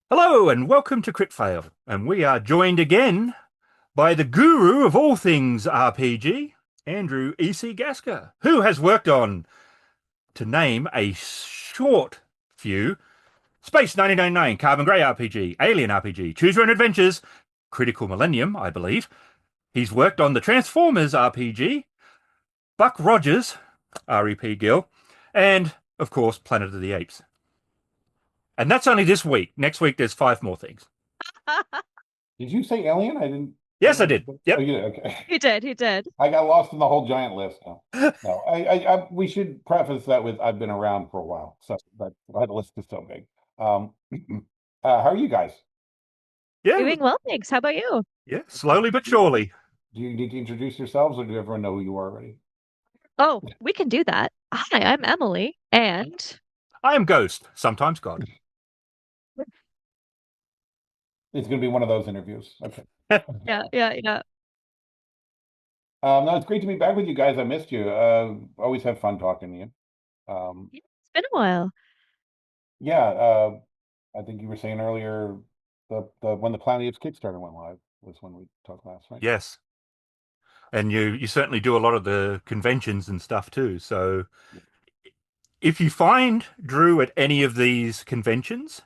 Hello and welcome to Kritfayle, and we are joined again by the guru of all things RPG, Andrew E.C. Gaska, who has worked on, to name a short few, Space 1999, Carbon Grey RPG, Alien RPG, Choose Your Own Adventures, Critical Millennium, I believe. He's worked on the Transformers RPG, Buck Rogers, REP Gill, and, of course, Planet of the Apes. And that's only this week. Next week, there's 5 more things. Did you say alien? I didn't. Yes, I did. Oh, Yep. you did. Okay. He did. He did. I got lost in the whole giant list. No, no. We should preface that with I've been around for a while, so that list is so big. Um, how are you guys? Yeah, Doing well, thanks. How about you? yeah, slowly but surely. Do you need to introduce yourselves, or do everyone know who you are already? Oh, we can do that. Hi, I'm Emily, and I am Ghost, sometimes God. It's going to be one of those interviews. Okay. yeah. No, it's great to be back with you guys. I missed you. Always have fun talking to you. Um, It's been a while. yeah. I think you were saying earlier the when the Planet Apes Kickstarter went live was when we talked last, right? Yes. And you certainly do a lot of the conventions and stuff too. So if you find Drew at any of these conventions,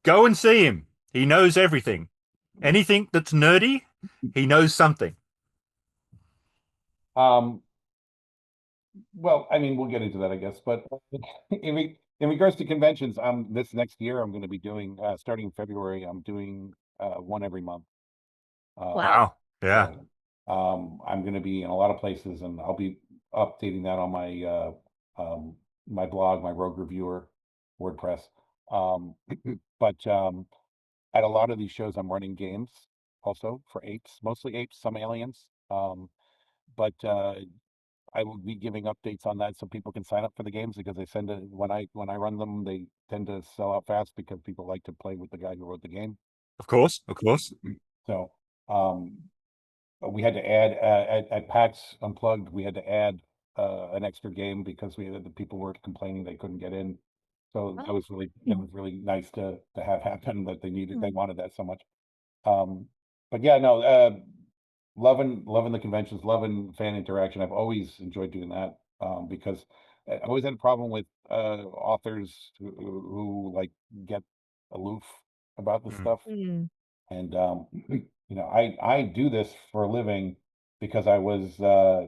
go and see him. He knows everything. Anything that's nerdy, he knows something. Um, well, I mean, we'll get into that, I guess. But in regards to conventions, this next year I'm going to be doing starting in February. I'm doing one every month. Um, Wow. Wow. Yeah. so I'm going to be in a lot of places, and I'll be updating that on my blog, my Rogue Reviewer, WordPress. Um, but at a lot of these shows, I'm running games also for apes, mostly apes, some aliens. But I will be giving updates on that so people can sign up for the games because they send it when I run them, they tend to sell out fast because people like to play with the guy who wrote the game. Of course. Of course. So um, we had to add at PAX Unplugged, we had to add an extra game because the people were complaining they couldn't get in. So Oh, that was really nice to have happen that they mm. wanted that so much. Um, but yeah, no, loving the conventions, loving fan interaction. I've always enjoyed doing that because I always had a problem with authors who like get aloof about this Mm. stuff. Mm. And I do this for a living because I was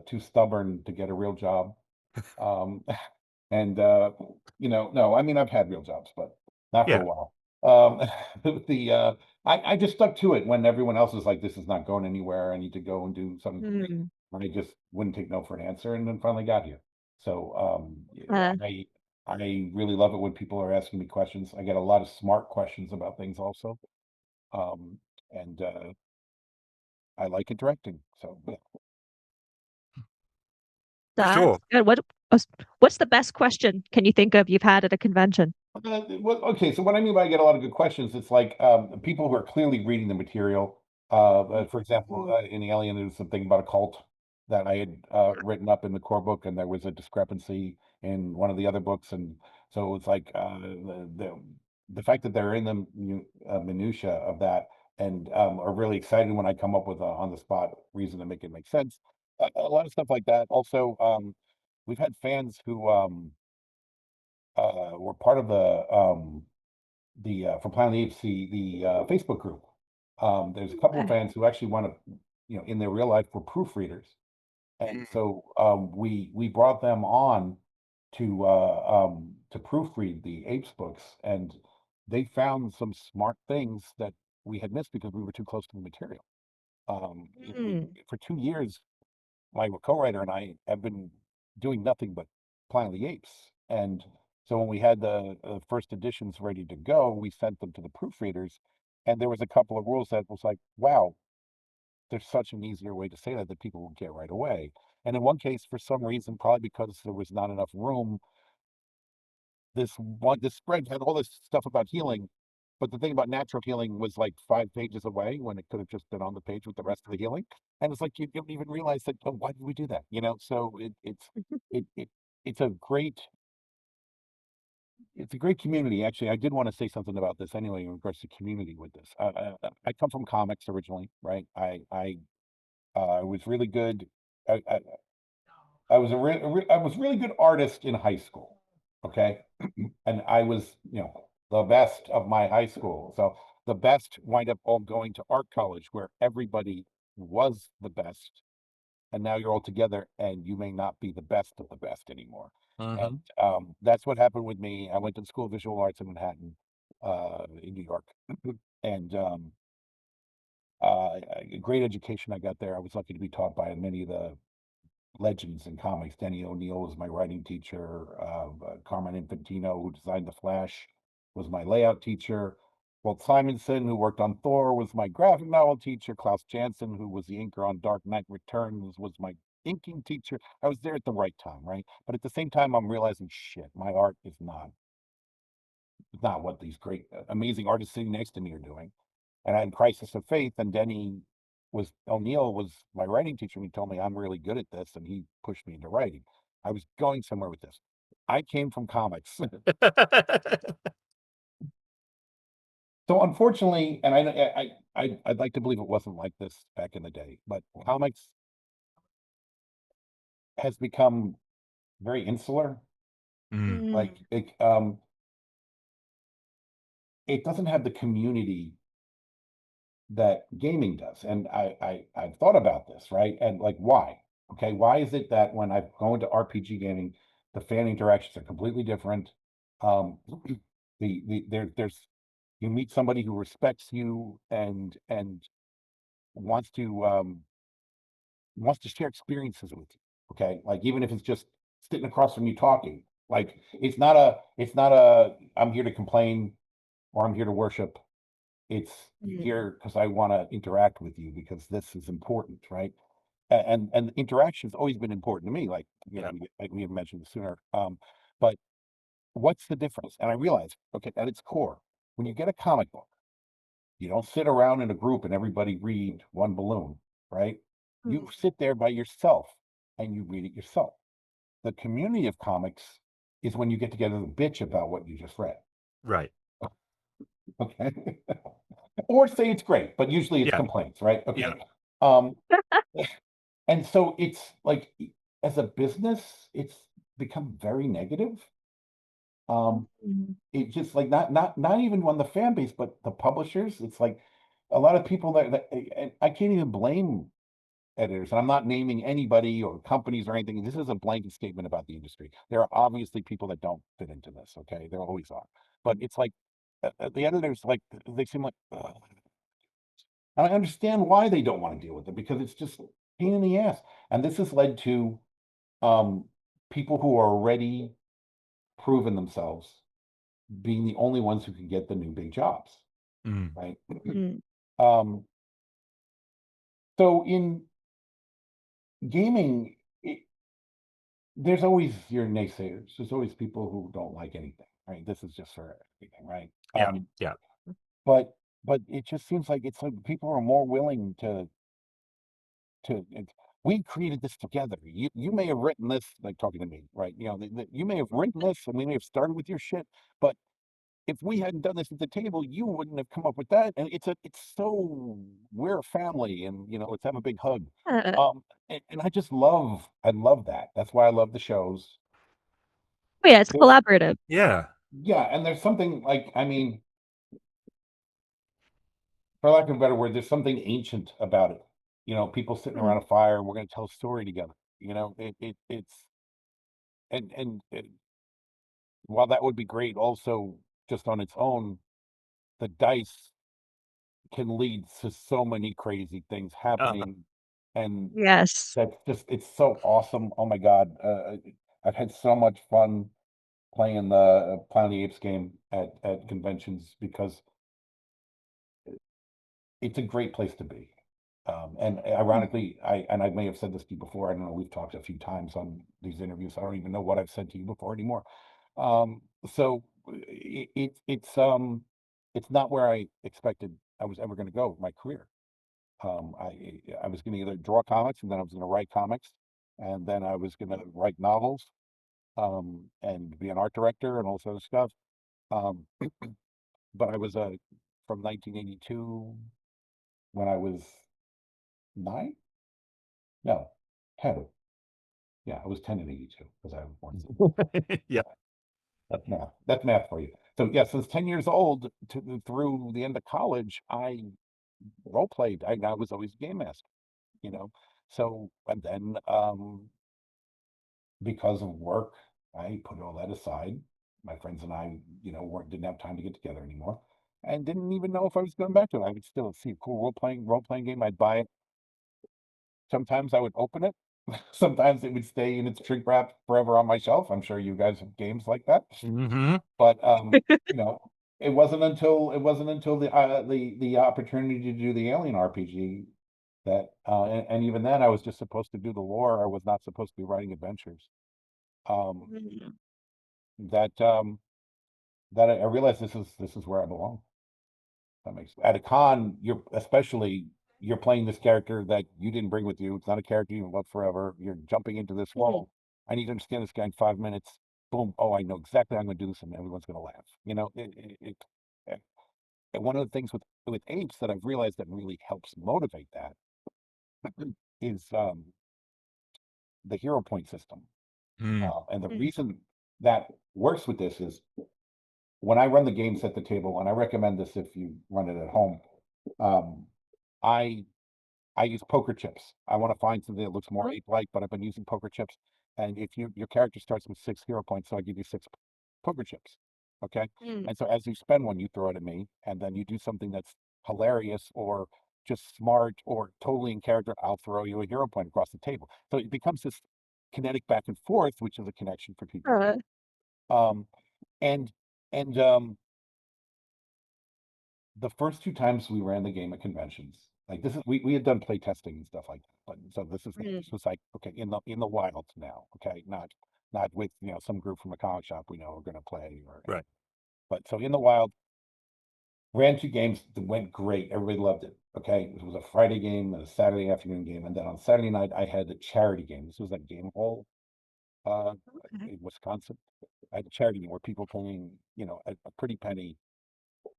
too stubborn to get a real job. Um, and no, I mean I've had real jobs, but not for a Yeah. while. The I just stuck to it when everyone else is like, "This is not going anywhere. I need to go and do something for me." Mm. I just wouldn't take no for an answer, and then finally got here. So Uh, I really love it when people are asking me questions. I get a lot of smart questions about things also, um, and I like interacting. So For that's sure. good. What's the best question can you think of you've had at a convention? Well, okay, so what I mean by I get a lot of good questions, it's like people who are clearly reading the material. For example, in Alien, there was something about a cult that I had written up in the core book, and there was a discrepancy in one of the other books, and so it was like the fact that they're in the minutia of that and are really excited when I come up with a on the spot reason to make it make sense. A lot of stuff like that. Also, we've had fans who were part of the for Planet Apes the Facebook group. There's a couple of Okay. fans who actually want to, in their real life were proofreaders, and Mm. so we brought them on to proofread the Apes books, and they found some smart things that we had missed because we were too close to the material. Mm. For 2 years, my co-writer and I have been doing nothing but Planet of the Apes. And so when we had the first editions ready to go, we sent them to the proofreaders, and there was a couple of rules that was like, wow, there's such an easier way to say that people will get right away. And in one case, for some reason, probably because there was not enough room, this spread had all this stuff about healing, but the thing about natural healing was like 5 pages away when it could have just been on the page with the rest of the healing. And it's like you don't even realize that, oh, why did we do that? So it it's a great it's a great community. Actually, I did want to say something about this anyway in regards to community with this. I come from comics originally, right? I was really good. I, I was I was really good artist in high school. Okay. And I was, the best of my high school. So the best wind up all going to art college where everybody was the best. And now you're all together and you may not be the best of the best anymore. And that's what happened with me. I went to the School of Visual Arts in Manhattan, in New York. And a great education I got there. I was lucky to be taught by many of the legends in comics. Denny O'Neil was my writing teacher. Carmen Infantino, who designed The Flash, was my layout teacher. Walt Simonson, who worked on Thor, was my graphic novel teacher. Klaus Janson, who was the inker on Dark Knight Returns, was my inking teacher. I was there at the right time, right? But at the same time, I'm realizing, shit, my art is not what these great, amazing artists sitting next to me are doing. And I had crisis of faith, and Denny O'Neill was my writing teacher, and he told me I'm really good at this, and he pushed me into writing. I was going somewhere with this. I came from comics. So unfortunately, and I'd like to believe it wasn't like this back in the day, but comics has become very insular. Like it doesn't have the community that gaming does. And I've thought about this, right? And like, why? Okay, why is it that when I go into RPG gaming, the fan interactions are completely different? There's you meet somebody who respects you and wants to wants to share experiences with you. Okay, like even if it's just sitting across from you talking, like it's not a I'm here to complain or I'm here to worship. It's here because I want to interact with you because this is important, right? And interaction's always been important to me. Like like we have mentioned this sooner. But what's the difference? And I realized, okay, at its core, when you get a comic book, you don't sit around in a group and everybody read one balloon, right? You sit there by yourself and you read it yourself. The community of comics is when you get together to bitch about what you just read. Right. Okay. Or say it's great, but usually it's complaints, right? Okay. Um, and so it's like as a business, it's become very negative. It just like not even on the fan base, but the publishers. It's like a lot of people that and I can't even blame editors. And I'm not naming anybody or companies or anything. This is a blanket statement about the industry. There are obviously people that don't fit into this. Okay, there always are. But it's like the editors, like they seem like. And I understand why they don't want to deal with it because it's just pain in the ass. And this has led to um, people who are already proven themselves being the only ones who can get the new big jobs, right? Um, so in gaming, there's always your naysayers. There's always people who don't like anything, right? This is just for everything, right? Yeah. But it just seems like it's like people are more willing to we created this together. You may have written this, like talking to me, right? You may have written this and we may have started with your shit, but if we hadn't done this at the table, you wouldn't have come up with that. And it's so we're a family and let's have a big hug. And I love that. That's why I love the shows. Yeah, it's There's collaborative. Yeah. yeah, and there's something like I mean, for lack of a better word, there's something ancient about it. People sitting around a fire, we're going to tell a story together. It's and while that would be great, also just on its own, the dice can lead to so many crazy things happening, and Yes. it's so awesome. Oh my God, I've had so much fun playing the Planet of the Apes game at conventions because it's a great place to be. And ironically, I may have said this to you before. I don't know. We've talked a few times on these interviews. I don't even know what I've said to you before anymore. So it's not where I expected I was ever going to go with my career. I was going to either draw comics and then I was going to write comics and then I was going to write novels and be an art director and all this other stuff. Um, but I was from 1982 when I was 9? No, 10. Yeah, I was 10 in 82 because I was born. Yeah. That's math. That's math for you. So yeah, since 10 years old through the end of college, I role played. I was always a game master, you know. So and then because of work, I put all that aside. My friends and I, didn't have time to get together anymore, and didn't even know if I was going back to it. I would still see a cool role playing game. I'd buy it. Sometimes I would open it. Sometimes it would stay in its shrink wrap forever on my shelf. I'm sure you guys have games like that. Mm-hmm. But you know, it wasn't until the opportunity to do the Alien RPG that and even then I was just supposed to do the lore. I was not supposed to be writing adventures. Um, that that I realized this is where I belong. That makes at a con, you're playing this character that you didn't bring with you. It's not a character you love forever. You're jumping into this world. I need to understand this guy in 5 minutes. Boom. Oh, I know exactly how I'm going to do this, and everyone's going to laugh. And one of the things with apes that I've realized that really helps motivate that is the hero point system. Mm. And the reason that works with this is when I run the games at the table, and I recommend this if you run it at home. Um, I I use poker chips. I want to find something that looks more ape-like, but I've been using poker chips. And if your character starts with 6 hero points, so I give you 6 poker chips. Okay. And so as you spend one, you throw it at me, and then you do something that's hilarious or just smart or totally in character, I'll throw you a hero point across the table. So it becomes this kinetic back and forth, which is a connection for people. Um, and and the first 2 times we ran the game at conventions, like this is we had done play testing and stuff like that. But so this was like, okay, in the wild now, okay, not with some group from a comic shop we know are going to play or Right. but so in the wild, ran 2 games that went great. Everybody loved it. Okay, it was a Friday game and a Saturday afternoon game, and then on Saturday night I had a charity game. This was at Game Hall uh, in Wisconsin. I had a charity game where people paying a pretty penny.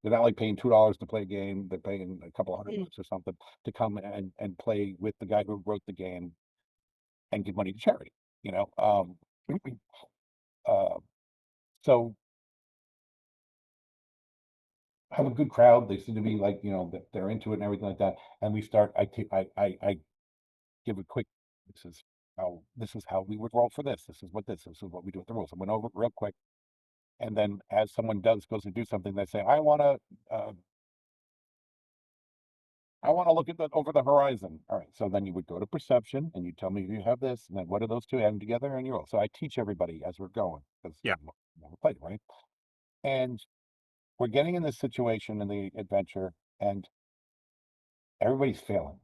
They're not like paying $2 to play a game. They're paying a couple $100 or something to come and play with the guy who wrote the game and give money to charity. You know, uh, so have a good crowd. They seem to be like that they're into it and everything like that. And we start. I give a quick. This is how we would roll for this. This is what we do with the rules. I went over it real quick, and then as someone goes to do something, they say, uh, I want to look at over the horizon. All right. So then you would go to perception and you tell me you have this, and then what are those two adding together? And you roll. So I teach everybody as we're going because Yeah. never played, right? And we're getting in this situation in the adventure, and everybody's failing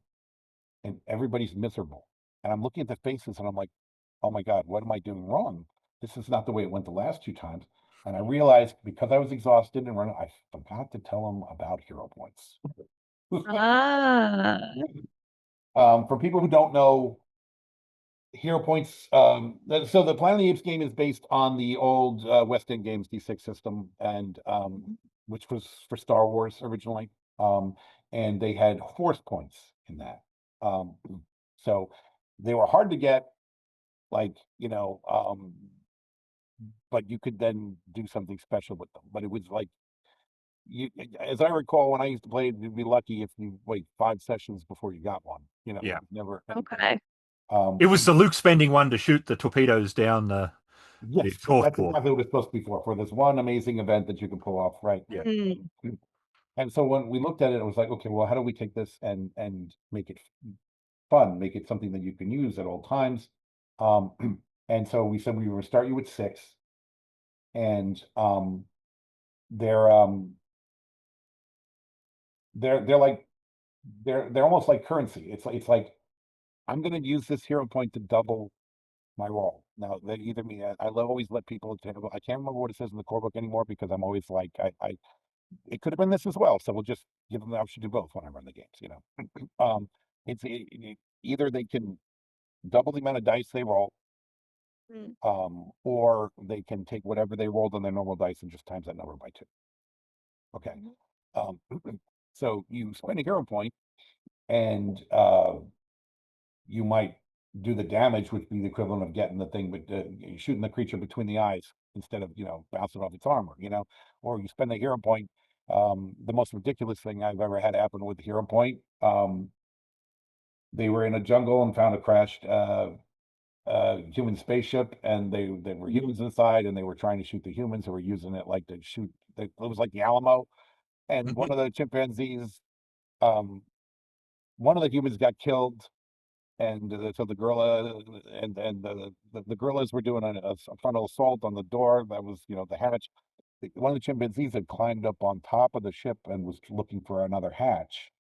and everybody's miserable. And I'm looking at the faces and I'm like, oh my God, what am I doing wrong? This is not the way it went the last 2 times. And I realized because I was exhausted and running, I forgot to tell them about hero points. Ah. For people who don't know, hero points. So the Planet of the Apes game is based on the old West End Games D6 system, and which was for Star Wars originally. And they had force points in that. Um, so they were hard to get, like but you could then do something special with them. But it was like as I recall, when I used to play it, you'd be lucky if you wait 5 sessions before you got one. Yeah. Never. Okay. It was the Luke spending one to shoot the torpedoes down the Yes, source that's board. exactly what it's supposed to be for this one amazing event that you can pull off, right? Yeah. And so when we looked at it, it was like, okay, well, how do we take this and make it fun, make it something that you can use at all times? And so we said we were start you with 6, and they're they're like they're almost like currency. It's like I'm going to use this hero point to double my role. Now they either me. I always let people. I can't remember what it says in the core book anymore because I'm always like I it could have been this as well. So we'll just give them the option to do both when I run the games. It's either they can double the amount of dice they roll, or they can take whatever they rolled on their normal dice and just times that number by 2. Okay. So you spend a hero point, and you might do the damage, which would be the equivalent of getting the thing, but shooting the creature between the eyes instead of bouncing off its armor, or you spend a hero point. The most ridiculous thing I've ever had happen with the hero point. They were in a jungle and found a crashed human spaceship, and they were humans inside, and they were trying to shoot the humans who were using it like to shoot. It was like the Alamo, and one of the chimpanzees, one of the humans got killed, and so the gorilla and the gorillas were doing a frontal assault on the door that was the hatch. One of the chimpanzees had climbed up on top of the ship and was looking for another hatch,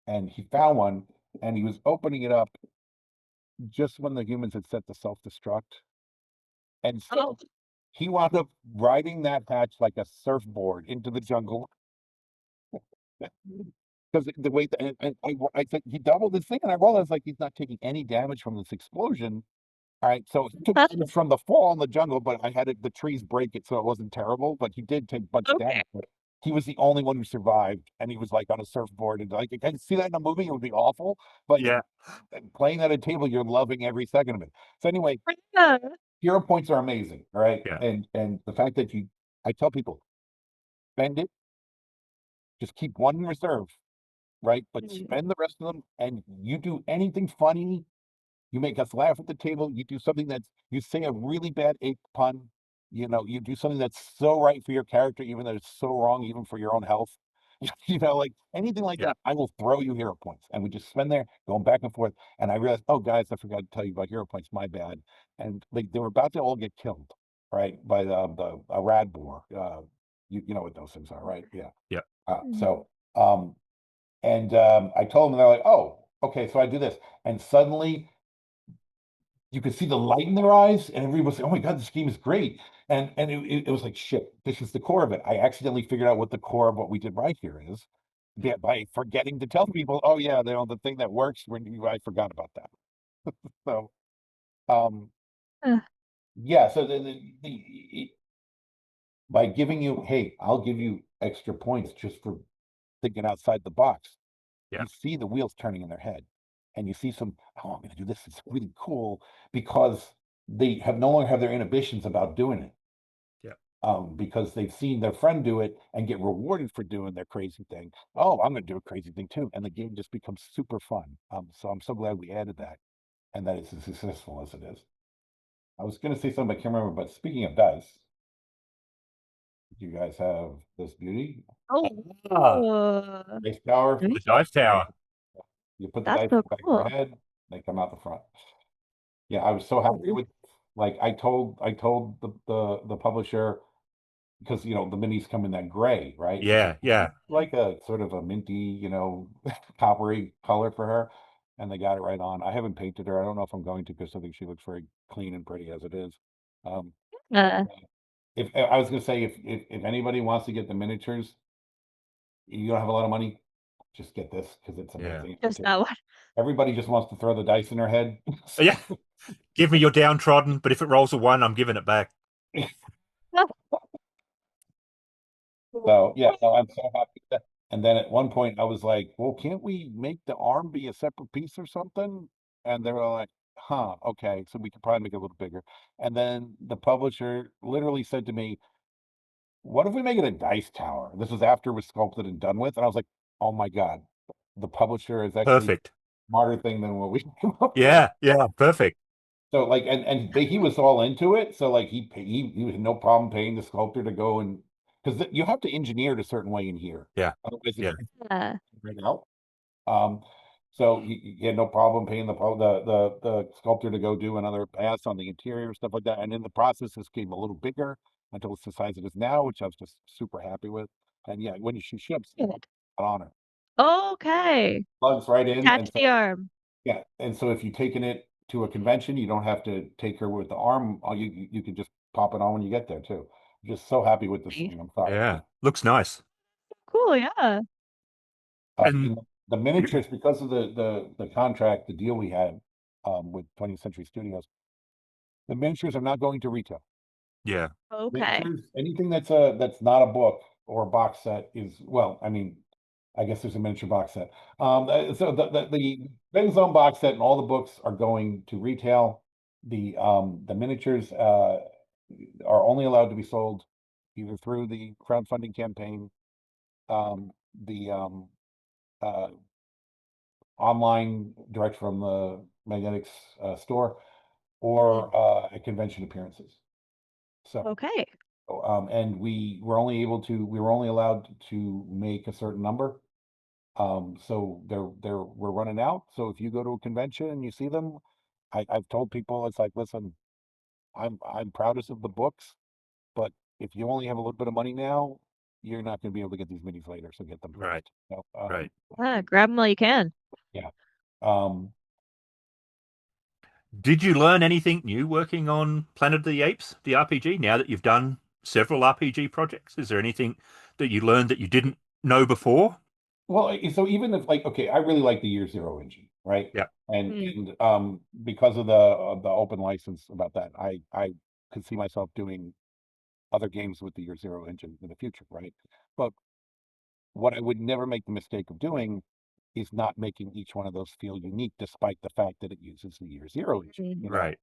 and he found one, and he was opening it up just when the humans had set the self-destruct, and so he wound up riding that hatch like a surfboard into the jungle. Because the way I said he doubled his thing, and I realized like he's not taking any damage from this explosion. All right, so he took damage from the fall in the jungle, but I had the trees break it, so it wasn't terrible. But he did take a bunch of damage. But he was the only one who survived, and he was like on a surfboard, and like I can see that in a movie, it would be awful. But Yeah. playing at a table, you're loving every second of it. So anyway, hero points are amazing, all right? Yeah. And the fact that I tell people, spend it, just keep one in reserve, right? But spend the rest of them, and you do anything funny. You make us laugh at the table. You do something you say a really bad ape pun. You do something that's so right for your character, even though it's so wrong, even for your own health. Like anything like that, I will throw you hero points. And we just spend there going back and forth. And I realized, oh, guys, I forgot to tell you about hero points. My bad. And they were about to all get killed, right? By a rad boar. You know what those things are, right? Yeah. Yeah. So, I told them, they're like, oh, okay, so I do this. And suddenly you could see the light in their eyes, and everybody was saying, "Oh my God, this game is great!" And it was like, "Shit, this is the core of it." I accidentally figured out what the core of what we did right here is by forgetting to tell people. Oh yeah, the thing that works I forgot about that. So, yeah. So by giving you, hey, I'll give you extra points just for thinking outside the box. Yeah. You see the wheels turning in their head, and you see oh, I'm going to do this. It's really cool because they no longer have their inhibitions about doing it. Yeah. Because they've seen their friend do it and get rewarded for doing their crazy thing. Oh, I'm going to do a crazy thing too, and the game just becomes super fun. So I'm so glad we added that, and that it's as successful as it is. I was going to say something, I can't remember. But speaking of dice, you guys have this beauty. Dice tower. The dice tower. You put the dice in the back of your head, they come out the front. Yeah, I was so happy with. Like I told the publisher, because the minis come in that gray, right? Yeah. Yeah. Like a sort of a minty, coppery color for her, and they got it right on. I haven't painted her. I don't know if I'm going to, because I think she looks very clean and pretty as it is. If I was going to say, if anybody wants to get the miniatures, you don't have a lot of money, just get this because it's amazing. Just that one. Everybody just wants to throw the dice in her head. Yeah. Give me your downtrodden, but if it rolls a 1, I'm giving it back. So yeah, no, I'm so happy with that. And then at one point I was like, well, can't we make the arm be a separate piece or something? And they were like, huh, okay, so we could probably make it a little bigger. And then the publisher literally said to me, what if we make it a dice tower? This was after it was sculpted and done with. And I was like, oh my God, the publisher is actually Perfect. a smarter thing than what we came up with. Yeah. Yeah. Perfect. So like, he was all into it. So like he had no problem paying the sculptor to go and, because you have to engineer it a certain way in here. Yeah. Otherwise, Yeah. right out. So he had no problem paying the sculptor to go do another pass on the interior, stuff like that. And in the process, this came a little bigger until it's the size it is now, which I was just super happy with. And yeah, when she ships, on her. Okay. Plugs right in. Attach the arm. Yeah, and so if you're taking it to a convention, you don't have to take her with the arm. You can just pop it on when you get there too. I'm just so happy with this thing. I'm sorry. Yeah. Looks nice. Cool. Yeah. And the miniatures, because of the contract, the deal we had with 20th Century Studios, The miniatures are not going to retail. Yeah. Okay. Miniatures, anything that's not a book or a box set is, well, I mean, I guess there's a miniature box set. So the Red Zone box set and all the books are going to retail. The miniatures are only allowed to be sold either through the crowdfunding campaign, the uh, online direct from the Magnetics store, or at convention appearances. So, Okay. and we were only allowed to make a certain number. So we're running out. So if you go to a convention and you see them, I've told people, it's like, listen, I'm proudest of the books, but if you only have a little bit of money now, you're not going to be able to get these minis later. So get them Right. first. You know, Right. Grab them while you can. yeah. Um, Did you learn anything new working on Planet of the Apes, the RPG, now that you've done several RPG projects? Is there anything that you learned that you didn't know before? well, so even if, like, okay, I really like the Year Zero engine, right? Yeah. And because of the open license about that, I could see myself doing other games with the Year Zero engine in the future, right? But what I would never make the mistake of doing is not making each one of those feel unique, despite the fact that it uses the Year Zero engine. You know, Right.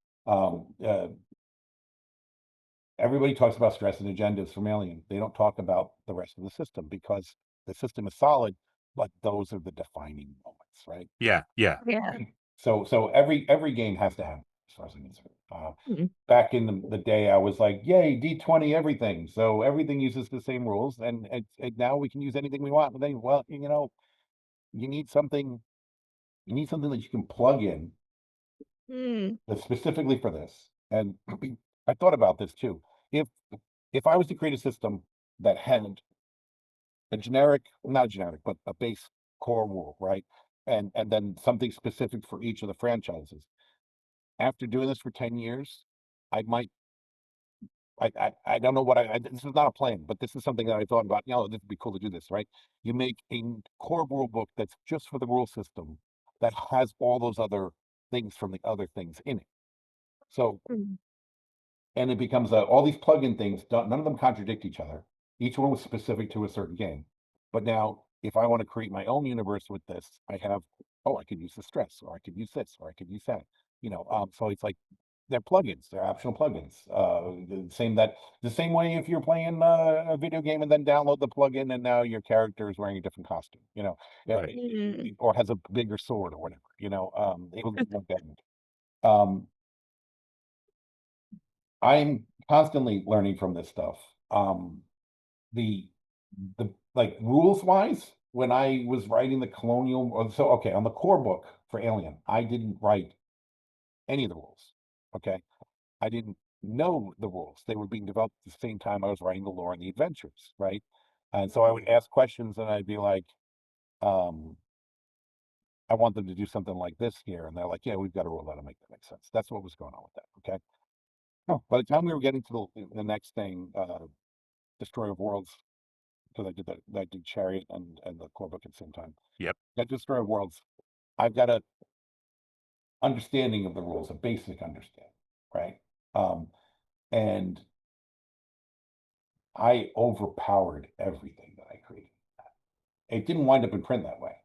everybody talks about stress and agendas from Alien. They don't talk about the rest of the system because the system is solid, but those are the defining moments, right? Yeah. Yeah. Yeah. So every game has to have, as far as I'm concerned. Mm. Back in the day, I was like, yay, D20 everything. So everything uses the same rules, and now we can use anything we want. But then, well, you need something. You need something that you can plug in Mm. that's specifically for this. And I thought about this too. If if I was to create a system that had a generic, not a generic, but a base core rule, right? And then something specific for each of the franchises. After doing this for 10 years, I might I don't know what this is not a plan, but this is something that I thought about. This would be cool to do this, right? You make a core rule book that's just for the rule system that has all those other things from the other things in it. So, Mm. and it becomes all these plug-in things, none of them contradict each other. Each one was specific to a certain game. But now, if I want to create my own universe with this, I have, oh, I could use the stress, or I could use this, or I could use that. So it's like they're plugins, they're optional plugins. The same way if you're playing a video game and then download the plugin and now your character is wearing a different costume, Right. or has a bigger sword or whatever, it will like that. I'm constantly learning from this stuff. The like rules wise, when I was writing the colonial, so okay, on the core book for Alien, I didn't write any of the rules. Okay, I didn't know the rules. They were being developed at the same time I was writing the lore and the adventures, right? And so I would ask questions and I'd be like, um, I want them to do something like this here. And they're like, yeah, we've got a rule that'll make that make sense. That's what was going on with that. Okay. Oh, by the time we were getting to the next thing, Destroyer of Worlds, because I did Chariot and the core book at the same time. Yep. That Destroyer of Worlds, I've got a understanding of the rules, a basic understanding, right? And I overpowered everything that I created. It didn't wind up in print that way,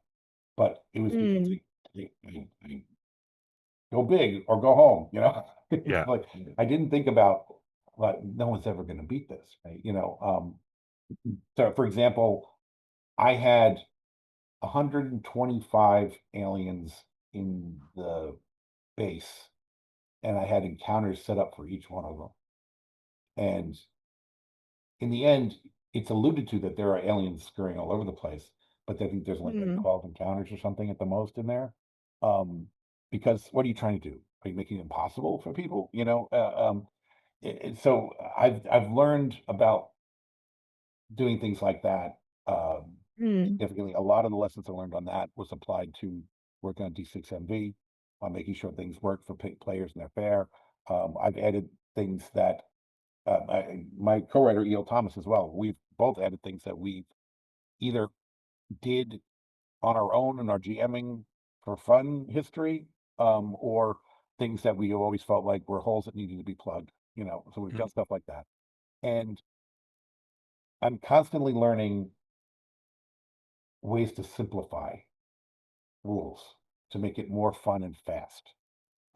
but it was because Mm. I go big or go home, Yeah. Like I didn't think about, like, no one's ever going to beat this, right? So for example, I had 125 aliens in the base, and I had encounters set up for each one of them. And in the end, it's alluded to that there are aliens scurrying all over the place, but I think there's like Mm. 12 encounters or something at the most in there. Um, because what are you trying to do? Are you making it impossible for people? So I've learned about doing things like that. Mm. Significantly, a lot of the lessons I learned on that was applied to working on D6MV, on making sure things work for players and they're fair. I've added things that my co-writer E.L. Thomas as well. We've both added things that we either did on our own in our GMing for fun history, or things that we always felt like were holes that needed to be plugged, you know, so we've done stuff like that. And I'm constantly learning ways to simplify rules to make it more fun and fast.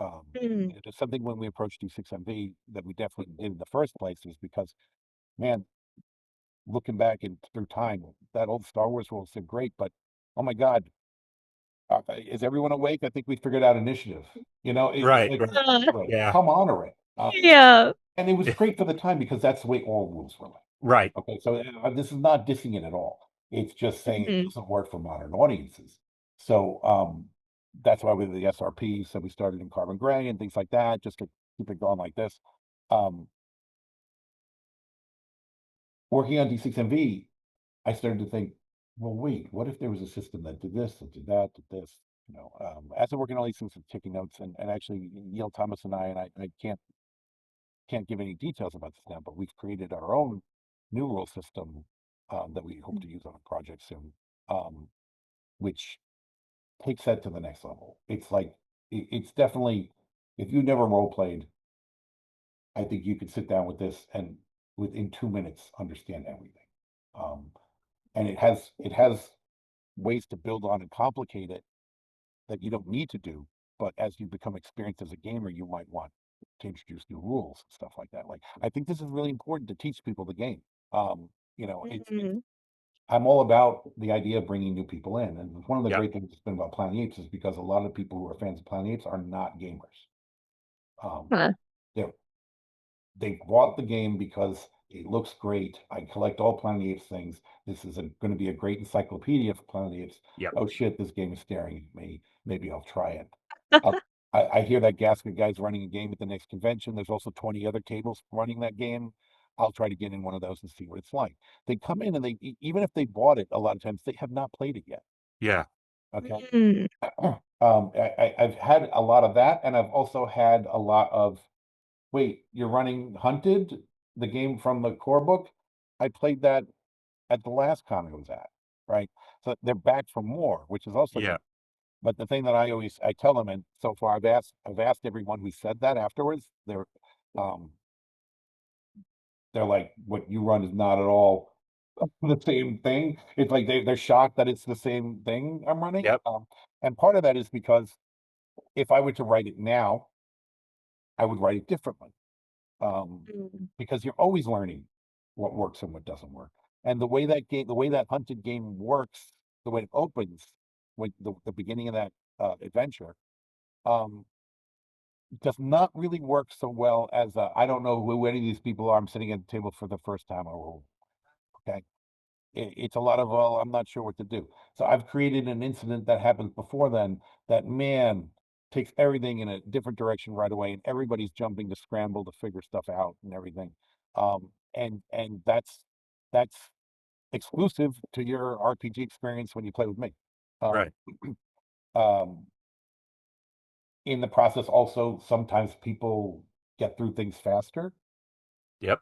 Mm. It's something when we approached D6MV that we definitely did in the first place is because, man, looking back and through time, that old Star Wars rules are great, but oh my God, is everyone awake? I think we figured out initiative. You know, Right. like, Yeah. come on already. Yeah. And it was great for the time because that's the way all rules were like. Right. Okay, so this is not dissing it at all. It's just saying it doesn't work for modern audiences. So that's why we did the SRP. So we started in Carbon Gray and things like that, just to keep it going like this. Working on D6MV, I started to think, well, wait, what if there was a system that did this, that did that, did this? You know, as I'm working on all these things and taking notes, and actually Neil Thomas and I can't give any details about this now, but we've created our own new rule system that we hope to use on a project soon, which takes that to the next level. It's like it's definitely, if you never role played, I think you could sit down with this and within 2 minutes understand everything. And it has ways to build on and complicate it that you don't need to do, but as you become experienced as a gamer, you might want to introduce new rules and stuff like that. Like I think this is really important to teach people the game. You know, I'm all about the idea of bringing new people in, and one of the Yep. great things that's been about Planet Apes is because a lot of people who are fans of Planet Apes are not gamers. Huh. They're they bought the game because it looks great. I collect all Planet Apes things. This is going to be a great encyclopedia for Planet Apes. Yep. Oh shit, this game is staring at me. Maybe I'll try it. I hear that Gaska guy's running a game at the next convention. There's also 20 other tables running that game. I'll try to get in one of those and see what it's like. They come in and even if they bought it, a lot of times they have not played it yet. Yeah. Okay. I've had a lot of that, and I've also had a lot of, wait, you're running Hunted, the game from the core book? I played that at the last con I was at, right? So they're back for more, which is also Yeah. good. But the thing that I tell them, and so far I've asked everyone who said that afterwards, um they're like, what you run is not at all the same thing. It's like they're shocked that it's the same thing I'm running. Yep. And part of that is because if I were to write it now, I would write it differently. Because you're always learning what works and what doesn't work. And the way that Hunted game works, the way it opens, with the beginning of that adventure, um, does not really work so well as I don't know who any of these people are. I'm sitting at the table for the first time. Okay, it's a lot of, well, I'm not sure what to do. So I've created an incident that happens before then that, man, takes everything in a different direction right away, and everybody's jumping to scramble to figure stuff out and everything. And that's exclusive to your RPG experience when you play with me. Um, Right. um, in the process, also sometimes people get through things faster. Yep.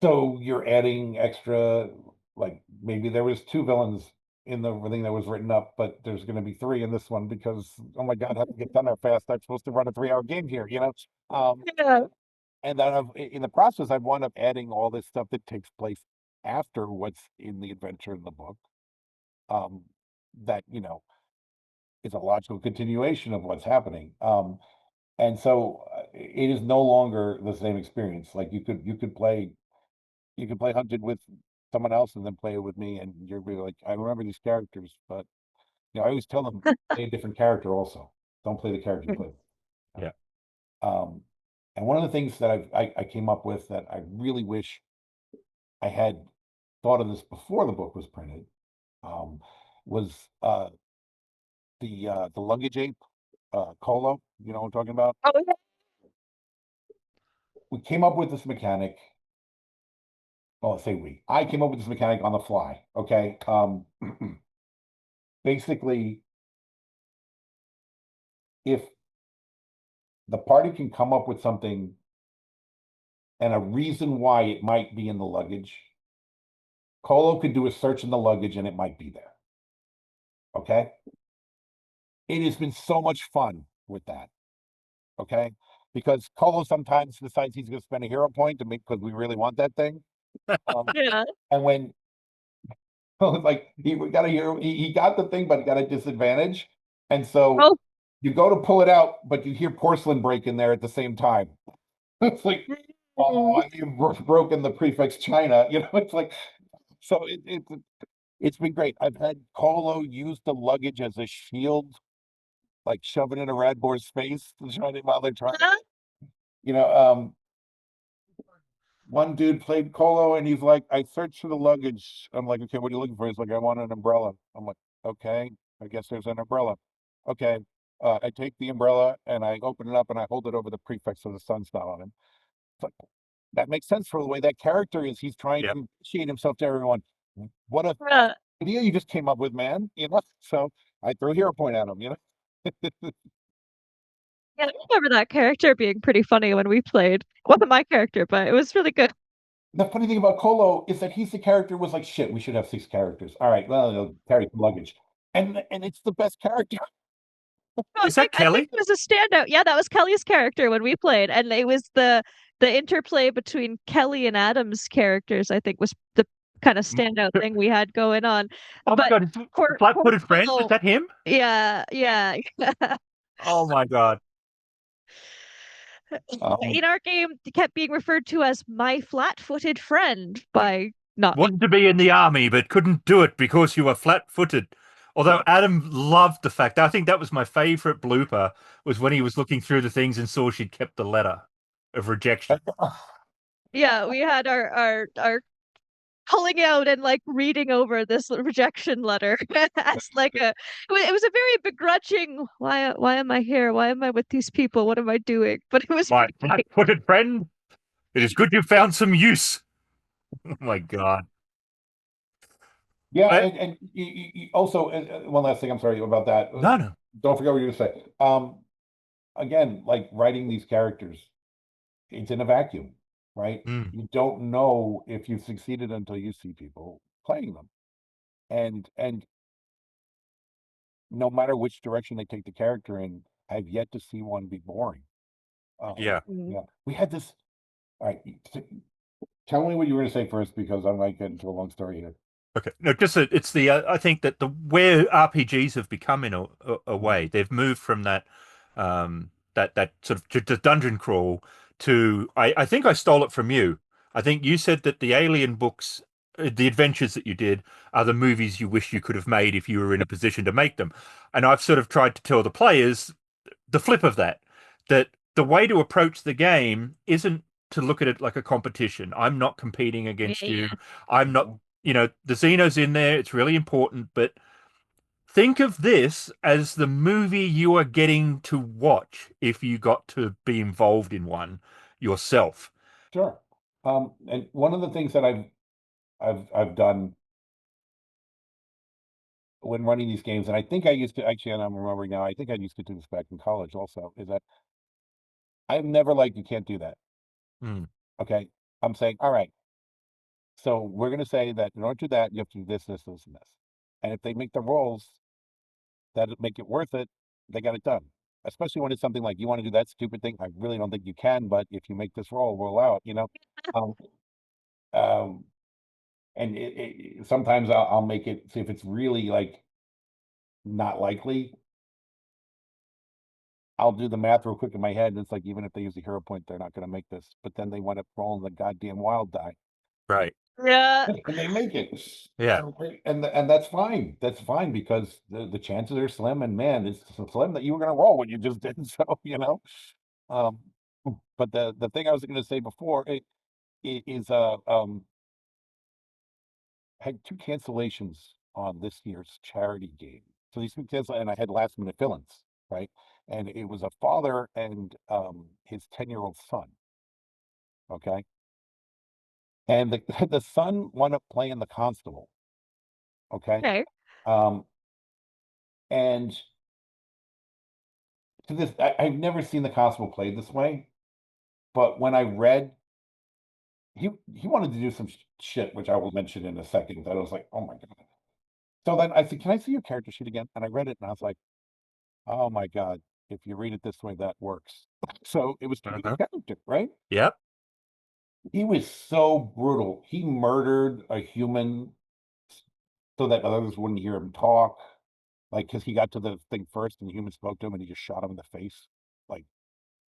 So you're adding extra, like maybe there was 2 villains in the thing that was written up, but there's going to be 3 in this one because, oh my God, how to get done that fast? I'm supposed to run a 3-hour game here, you know? Yeah. And then in the process, I've wound up adding all this stuff that takes place after what's in the adventure in the book. That, you know, is a logical continuation of what's happening. And so it is no longer the same experience. Like you could play Hunted with someone else and then play it with me, and you're really like, I remember these characters, but you know, I always tell them play a different character also. Don't play the character you play. Yeah. Um, and one of the things that I came up with that I really wish I had thought of this before the book was printed, was the luggage ape, Colo. You know what I'm talking about? Oh, yeah. We came up with this mechanic. Well, let's say I came up with this mechanic on the fly. Okay. Basically, if the party can come up with something and a reason why it might be in the luggage, Colo could do a search in the luggage and it might be there. Okay. It has been so much fun with that. Okay, because Colo sometimes decides he's going to spend a hero point to make because we really want that thing. Yeah. And when like he got a hero, he got the thing, but got a disadvantage, and so Oh. you go to pull it out, but you hear porcelain break in there at the same time. It's like, oh, you've broken the prefix China. You know, it's like, so it's been great. I've had Colo use the luggage as a shield, like shove it in a Radbore's face while they're trying. You know, one dude played Colo and he's like, I searched for the luggage. I'm like, okay, what are you looking for? He's like, I want an umbrella. I'm like, okay, I guess there's an umbrella. Okay. I take the umbrella and I open it up and I hold it over the prefix so the sun's not on him. It's like, that makes sense for the way that character is. He's trying Yep. to initiate himself to everyone. What a Yeah. idea you just came up with, man. You know, so I threw a hero point at him, you know. Yeah, I remember that character being pretty funny when we played. Wasn't my character, but it was really good. The funny thing about Colo is that he's the character was like, shit, we should have 6 characters. All right, well, they'll carry some luggage. And it's the best character. No, Is that I think Kelly? it was a standout. Yeah, that was Kelly's character when we played, and it was the interplay between Kelly and Adam's characters. I think was the kind of standout thing we had going on. Oh my But God, poor flat-footed friend, is Colo, that him? yeah, yeah. Oh my God. In our game, it kept being referred to as my flat-footed friend by not me. Wanted to be in the army, but couldn't do it because you were flat-footed. Although Adam loved the fact, I think that was my favorite blooper, was when he was looking through the things and saw she'd kept the letter of rejection. Yeah, we had our pulling out and like reading over this rejection letter as like it was a very begrudging why am I here, why am I with these people, what am I doing, but it was My pretty great. flat-footed friend, it is good you found some use. Oh my God. Yeah, I- and also one last thing, I'm sorry about that. no, no. Don't forget what you were going to say. Again, like writing these characters, it's in a vacuum, right? Mm, You don't know if you've succeeded until you see people playing them. And no matter which direction they take the character in, I've yet to see one be boring. yeah. Yeah. We had this. All right. Tell me what you were going to say first, because I might get into a long story here. Okay. No, just it's the I think that the where RPGs have become in a way, they've moved from that that sort of to dungeon crawl to I think I stole it from you. I think you said that the Alien books, the adventures that you did, are the movies you wish you could have made if you were in a position to make them. And I've sort of tried to tell the players the flip of that, that the way to approach the game isn't to look at it like a competition. I'm not competing against Yeah. you. I'm not, the Xeno's in there. It's really important, but think of this as the movie you are getting to watch if you got to be involved in one yourself. Sure. And one of the things that I've done when running these games, and I think I used to actually, and I'm remembering now, I think I used to do this back in college also, is that I've never liked you can't do that. Hmm. Okay. I'm saying, all right, so we're going to say that in order to do that, you have to do this, this, this, and this. And if they make the rolls that make it worth it, they got it done. Especially when it's something like you want to do that stupid thing. I really don't think you can, but if you make this roll, we'll allow it, you know? Um, um, and sometimes I'll make it, see if it's really like not likely, I'll do the math real quick in my head. And it's like, even if they use a hero point, they're not going to make this. But then they wind up rolling the goddamn wild die. Right. Yeah. And they make it. Yeah. And that's fine. That's fine, because the chances are slim, and man, it's so slim that you were going to roll what you just did. So, you know, um, but the thing I was going to say before is had 2 cancellations on this year's charity game. So these 2 and I had last minute fill-ins, right? And it was a father and his 10-year-old son. Okay. And the the son wound up playing the constable. Okay. Okay. Um, and to this, I've never seen the constable played this way, but when I read, he wanted to do some shit, which I will mention in a second. That I was like, oh my God. So then I said, can I see your character sheet again? And I read it and I was like, oh my God. if you read it this way, that works. So it was to be the Uh-huh. character, right? Yep. He was so brutal. He murdered a human so that others wouldn't hear him talk. Like, because he got to the thing first and the human spoke to him and he just shot him in the face. Like,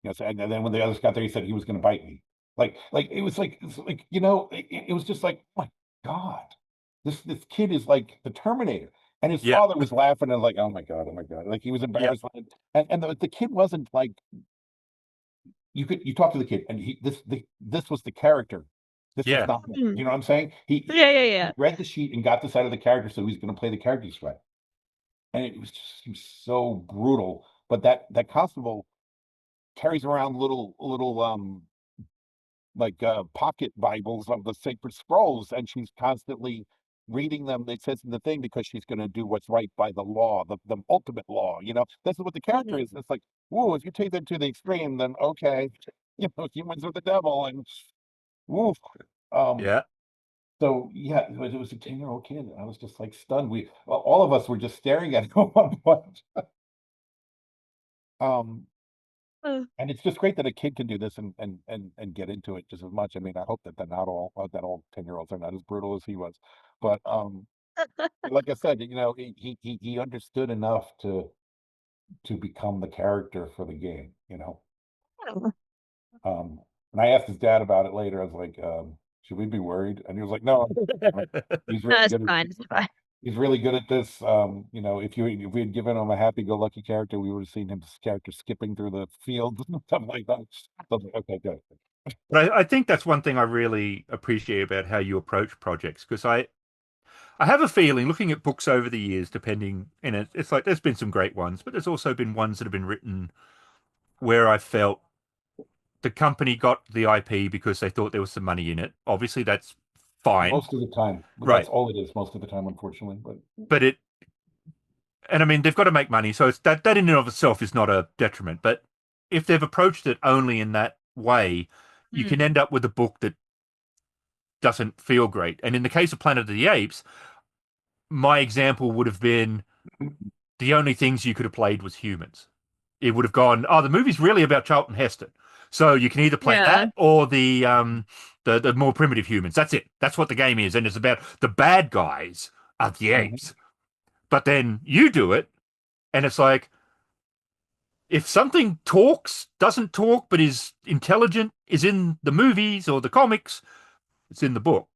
and then when the others got there, he said he was going to bite me. It was like, it was just like, oh my God, this kid is like the Terminator. And his Yep. father was laughing and like, oh my God, oh my God. Like he was Yep. embarrassed. And the kid wasn't like, you talk to the kid and this was the character. This was Yeah. not him. Mm. You know what I'm saying? Yeah. He read the sheet and got this out of the character, so he's going to play the character this way. And he was so brutal. But that constable carries around little like pocket Bibles of the sacred scrolls, and she's constantly reading them. It says in the thing because she's going to do what's right by the law, the ultimate law. This is what the character is. It's like, whoa, if you take that to the extreme, then okay, humans are the devil, and woo. Um, Yeah. so yeah, it was a 10-year-old kid. I was just like stunned. All of us were just staring at him at one point. Um, Uh, and it's just great that a kid can do this and get into it just as much. I mean, I hope that they're not all that all 10-year-olds are not as brutal as he was. But like I said, he understood enough to become the character for the game. Um, and I asked his dad about it later. I was like, should we be worried? And he was like, no, he's no, really it's good at fine. It's fine. he's really good at this. If we had given him a happy-go-lucky character, we would have seen his character skipping through the field, something like that. So I was like, okay, good. But I think that's one thing I really appreciate about how you approach projects, because I have a feeling, looking at books over the years, depending, and it's like there's been some great ones, but there's also been ones that have been written where I felt the company got the IP because they thought there was some money in it. Obviously, that's fine, Most of the time, but right? that's all it is. Most of the time, unfortunately, but But and I mean, they've got to make money, so it's that in and of itself is not a detriment. But if they've approached it only in that way, you can Mm. end up with a book that doesn't feel great. And in the case of Planet of the Apes, my example would have been the only things you could have played was humans. It would have gone, oh, the movie's really about Charlton Heston. So you can either play Yeah. that or the more primitive humans. That's it. That's what the game is. And it's about the bad guys are the apes. But then you do it, and it's like if something doesn't talk, but is intelligent, is in the movies or the comics, it's in the book,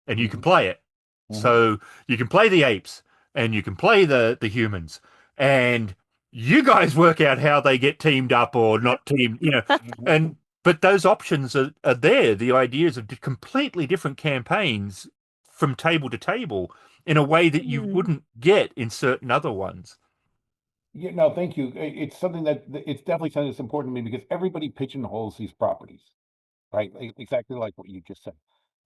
and you can Mhm. play it. Mhm. So you can play the apes, and you can play the humans, and you guys work out how they get teamed up or not teamed. Mhm. And but those options are there. The ideas of completely different campaigns from table to table in a way that you Mm. wouldn't get in certain other ones. Yeah, no, thank you. It's something it's definitely something that's important to me because everybody pigeonholes these properties, right? Exactly like what you just said.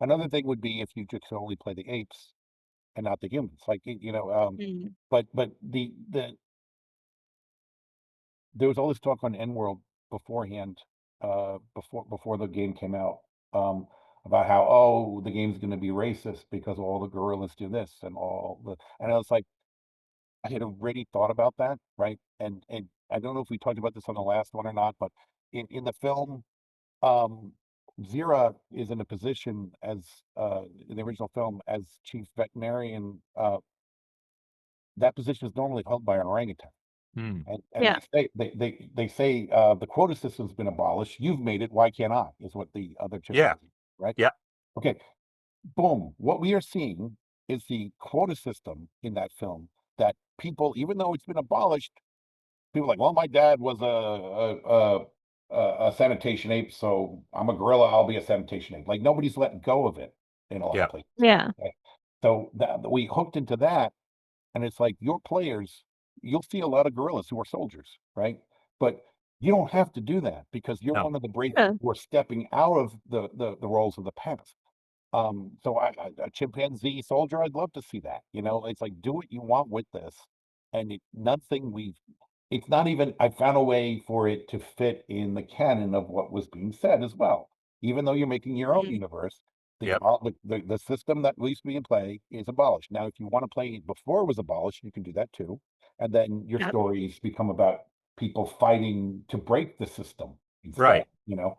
Another thing would be if you just only play the apes and not the humans, Mm. but there was all this talk on N-World beforehand, before the game came out, about how, oh, the game's going to be racist because all the gorillas do this and I was like, I had already thought about that, right? And I don't know if we talked about this on the last one or not, but in the film, um, Zira is in a position as in the original film as chief veterinarian. That position is normally held by an orangutan. Hmm. And Yeah. they say the quota system's been abolished. You've made it. Why can't I? Is what the other Yeah, chimpanzee, right? yeah, Okay. Boom. What we are seeing is the quota system in that film that people, even though it's been abolished, people are like, well, my dad was a sanitation ape, so I'm a gorilla. I'll be a sanitation ape. Like nobody's letting go of it in a lot yeah. of places. Yeah. Okay? So we hooked into that. And it's like your players, you'll see a lot of gorillas who are soldiers, right? But you don't have to do that because you're No. one of the brave Yeah. people who are stepping out of the roles of the past. So a chimpanzee soldier, I'd love to see that. It's like do what you want with this, and nothing we've. It's not even. I found a way for it to fit in the canon of what was being said as well. Even though you're making your own Mm. universe, Yep. the system that used to be in play is abolished. Now, if you want to play it before it was abolished, you can do that too, and then your Yep. stories become about people fighting to break the system instead, Right. you know.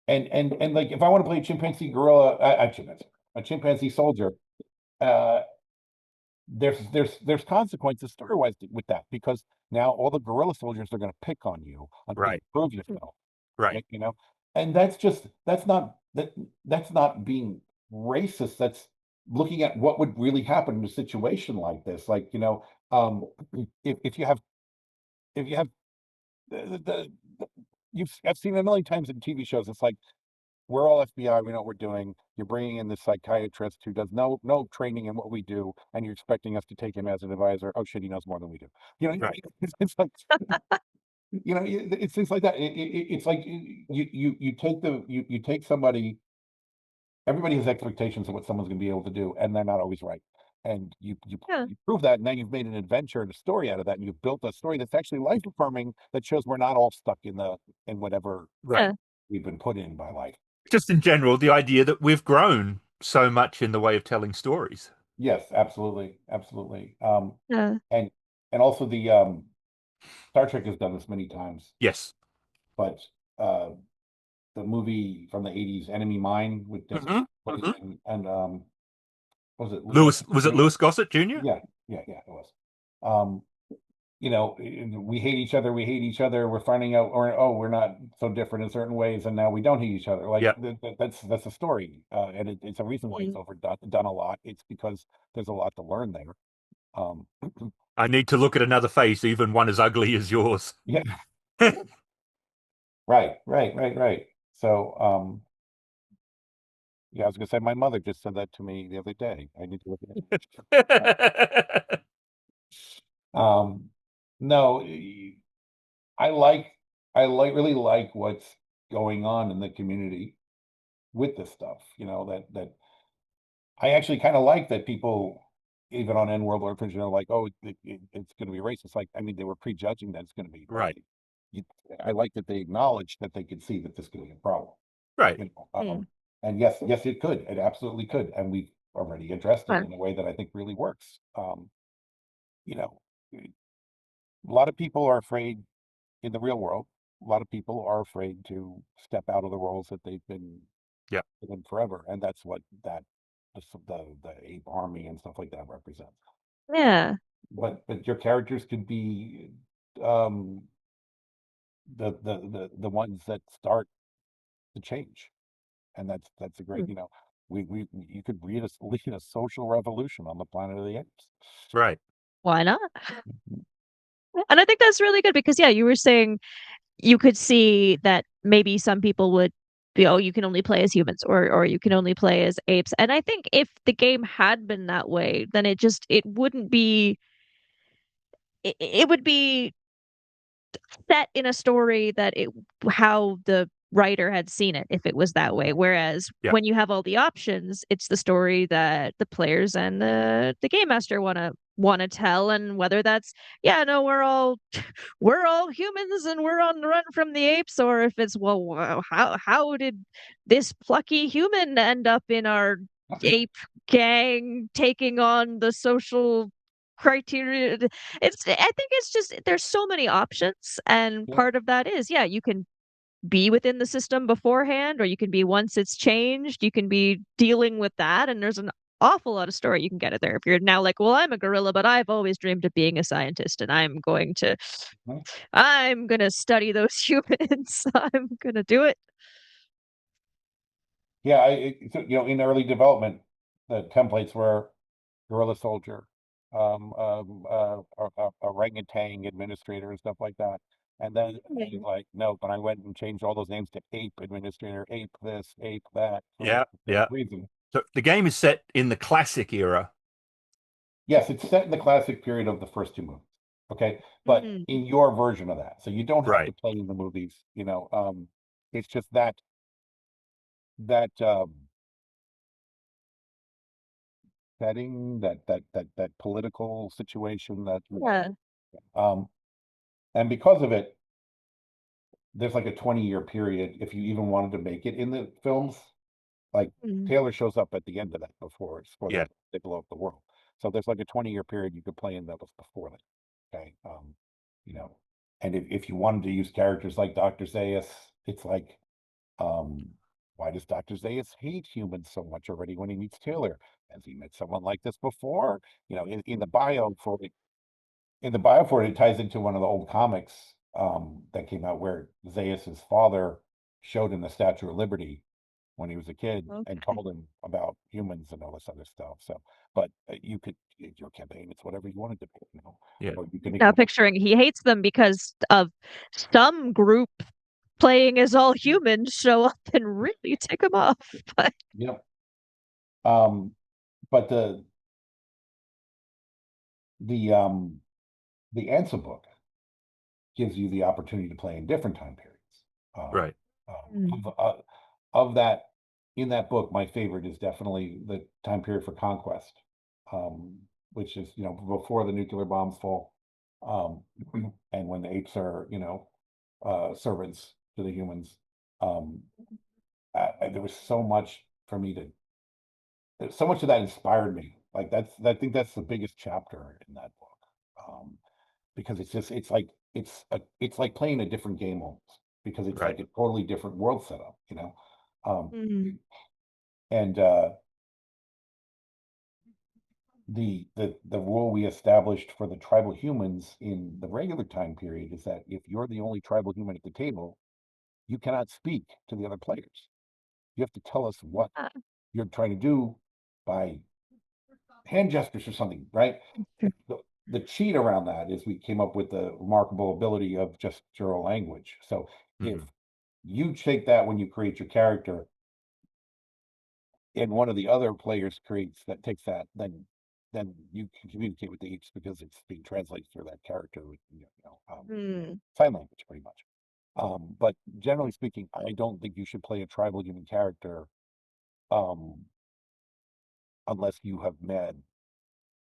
And like if I want to play a chimpanzee gorilla, a chimpanzee soldier, uh, there's consequences story-wise with that, because now all the gorilla soldiers are going to pick on you until you Right. prove yourself, Right. you know. And that's not being racist. That's looking at what would really happen in a situation like this. Like, you know, if you have the I've seen it a million times in TV shows. It's like, we're all FBI. We know what we're doing. You're bringing in this psychiatrist who does no training in what we do, and you're expecting us to take him as an advisor. Oh shit, he knows more than we do. You know, Right. it's like, you know, it's things like that. It's like you take somebody. Everybody has expectations of what someone's going to be able to do, and they're not always right. And Yeah. you prove that, and now you've made an adventure and a story out of that, and you've built a story that's actually life affirming, that shows we're not all stuck in whatever Right. Yeah. we've been put in by life. Just in general, the idea that we've grown so much in the way of telling stories. Yes, absolutely, absolutely. Yeah. And also the Star Trek has done this many times, Yes. but uh, the movie from the '80s, Enemy Mine, with this, Hmm. Hmm. and was it Was it Lewis Gossett Jr.? Yeah, it was. Um, you know, we hate each other. We hate each other. We're finding out, or oh, we're not so different in certain ways, and now we don't hate each other. Like Yeah. that's a story, and it's a reason why it's done a lot. It's because there's a lot to learn there. Um, I need to look at another face, even one as ugly as yours. yeah, right. So, yeah, I was gonna say my mother just said that to me the other day. I need to look at it. No, I like really like what's going on in the community with this stuff. You know, that I actually kind of like that people, even on End World Orphanage, you know, like, oh, it's going to be racist. Like, I mean, they were prejudging that it's going to be, but Right. you, I like that they acknowledged that they could see that this could be a problem. Right. You know, and yes, it could. It absolutely could, and we've already addressed it in a way that I think really works. You know, a lot of people are afraid in the real world. A lot of people are afraid to step out of the roles that they've been Yeah. in forever, and that's what the ape army and stuff like that represents. Yeah. But your characters could be um, the ones that start the change, and that's a great, you know, we you could lead a social revolution on the planet of the apes. Right. Why not? And I think that's really good because, yeah, you were saying you could see that maybe some people would be, oh, you can only play as humans or you can only play as apes. And I think if the game had been that way, then it wouldn't be, it would be set in a story that how the writer had seen it if it was that way. Whereas Yeah. when you have all the options, it's the story that the players and the game master wanna tell, and whether that's, yeah, no, we're all humans and we're on the run from the apes, or if it's, well, how did this plucky human end up in our ape gang taking on the social criteria? I think it's just there's so many options, and Yeah. part of that is, yeah, you can be within the system beforehand, or you can be once it's changed, you can be dealing with that, and there's an awful lot of story you can get it there. If you're now like, well, I'm a gorilla, but I've always dreamed of being a scientist, and Mhm. I'm gonna study those humans. I'm gonna do it. Yeah, so, you know, in early development, the templates were guerrilla soldier, orangutan administrator and stuff like that. And then he's like, no, but I went and changed all those names to ape administrator, ape this, ape that, Yeah. for Yeah. that reason. So the game is set in the classic era. Yes, it's set in the classic period of the first two movies. Okay, but Mhm. in your version of that, so you don't have to Right. play in the movies. You know, it's just that setting, that political situation, that Yeah. um, and because of it, there's like a 20-year period if you even wanted to make it in the films. Like Mhm. Taylor shows up at the end of that before Yeah. they blow up the world. So there's like a 20-year period you could play in that was before that. Okay. You know, And if you wanted to use characters like Dr. Zaius, it's like, why does Dr. Zaius hate humans so much already when he meets Taylor? Has he met someone like this before? You know, in the bio for it, it ties into one of the old comics that came out where Zaius's father showed him the Statue of Liberty when he was a kid and Okay. told him about humans and all this other stuff. So, but you could, your campaign, it's whatever you wanted to be, you know. Yeah. Or you can Now picturing he hates them because of some group playing as all humans show up and really tick him off. But Yep. But the um the ANSA book gives you the opportunity to play in different time periods. Right. Of that, in that book, my favorite is definitely the time period for conquest, which is, you know, before the nuclear bombs fall, and when the apes are, you know, servants to the humans. There was so much for me so much of that inspired me. Like I think that's the biggest chapter in that book. Because it's just, it's like playing a different game almost, because it's Right. like a totally different world setup, you know. mm, And the rule we established for the tribal humans in the regular time period is that if you're the only tribal human at the table, you cannot speak to the other players. You have to tell us what ah, you're trying to do by hand gestures or something, right? The cheat around that is we came up with the remarkable ability of gestural language. So if Mhm. you take that when you create your character, and one of the other players takes that, then you can communicate with the apes because it's being translated through that character with, mm, sign language pretty much. But generally speaking, I don't think you should play a tribal human character um, unless you have met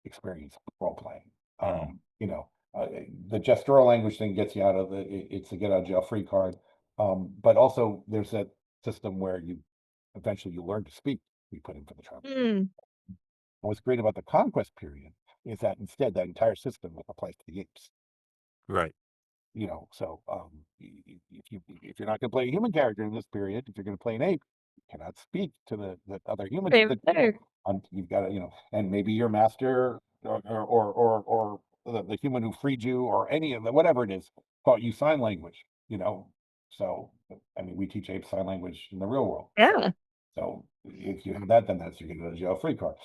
experience role playing. You know, the gestural language thing gets you out of it's a get out of jail free card. But also there's that system where you eventually you learn to speak. We put in for the tribal. mm. What's great about the conquest period is that instead that entire system applies to the apes. Right. You know, so if you're not going to play a human character in this period, if you're going to play an ape, you cannot speak to the other humans at Same the table. there. You've got to, you know, and maybe your master or the human who freed you or any of the whatever it is taught you sign language. You know, so I mean, we teach apes sign language in the real world. Yeah. So if you have that, then that's your get out of jail free card.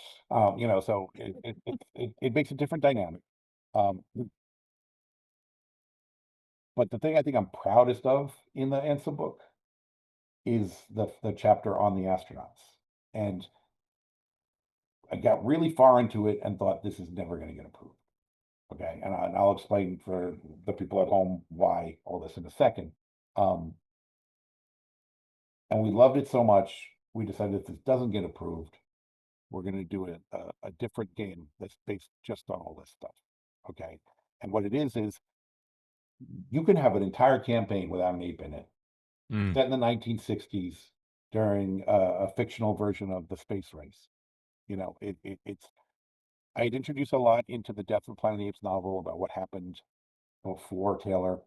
You know, so it makes a different dynamic. Um, but the thing I think I'm proudest of in the ANSA book is the chapter on the astronauts. And I got really far into it and thought this is never going to get approved. Okay, and I'll explain for the people at home why all this in a second. Um, and we loved it so much, we decided if this doesn't get approved, we're going to do a different game that's based just on all this stuff. Okay, and what it is you can have an entire campaign without an ape in it, Mm. set in the 1960s during a fictional version of the space race. You know, it's I had introduced a lot into the Death of the Planet of the Apes novel about what happened before Taylor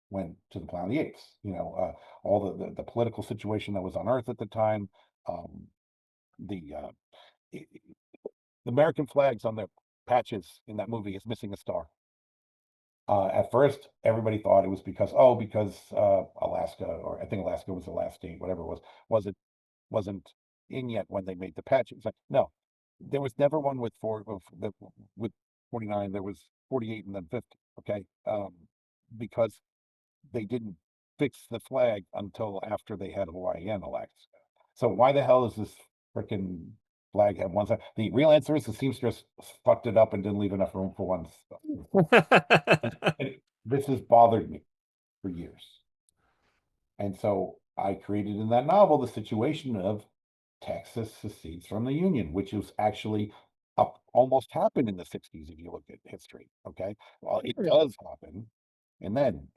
went to the Planet of the Apes. You know, all the political situation that was on Earth at the time, um, the the American flags on the patches in that movie is missing a star. At first, everybody thought it was because Alaska, or I think Alaska was the last state, whatever it was, wasn't in yet when they made the patch. It's like, no, there was never one with with 49. There was 48 and then 50. Okay, because they didn't fix the flag until after they had Hawaii and Alaska. So why the hell is this freaking flag have one side? The real answer is the seamstress fucked it up and didn't leave enough room for one. And this has bothered me for years. And so I created in that novel the situation of Texas secedes from the Union, which was actually almost happened in the 60s if you look at history. Okay. Well, it does happen. And then,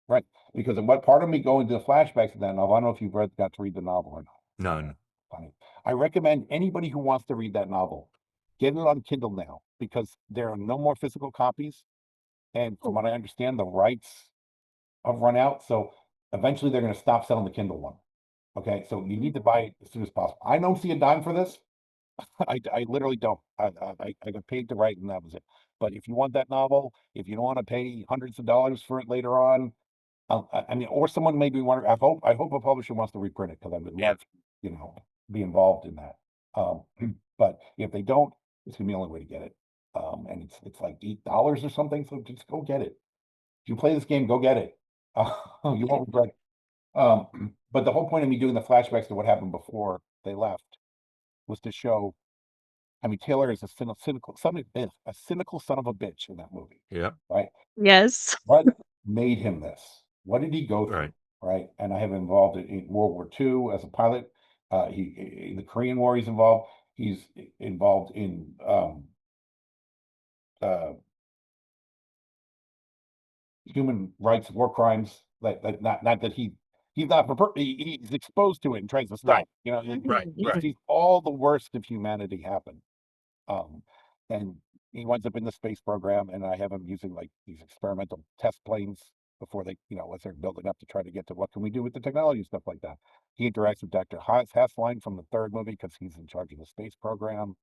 right. Because what part of me going to the flashbacks of that novel, I don't know if you've got to read the novel or not. No, no. Funny. I recommend anybody who wants to read that novel, get it on Kindle now because there are no more physical copies. And from Oh, what I understand, the rights have run out. So eventually they're going to stop selling the Kindle one. Okay, so you need to buy it as soon as possible. I don't see a dime for this. I literally don't. I got paid to write, and that was it. But if you want that novel, if you don't want to pay hundreds of dollars for it later on, I mean, or someone maybe want. I hope a publisher wants to reprint it because I would love, be involved in that. But if they don't, it's gonna be the only way to get it. And it's like $8 or something. So just go get it. If you play this game, go get it. You won't regret it. But the whole point of me doing the flashbacks to what happened before they left was to show. I mean, Taylor is a cynical son of a bitch in that movie. Yeah. Right. Yes. What made him this? What did he go through? Right. Right. And I have been involved in World War II as a pilot. He in the Korean War. He's involved. He's involved in human rights, war crimes. Like not that he's not he's exposed to it and tries to stop. Right. Right. He Right. sees all the worst of humanity happen. Um, and he winds up in the space program, and I have him using like these experimental test planes before they, as they're building up to try to get to what can we do with the technology and stuff like that. He interacts with Dr. Hassline from the third movie because he's in charge of the space program.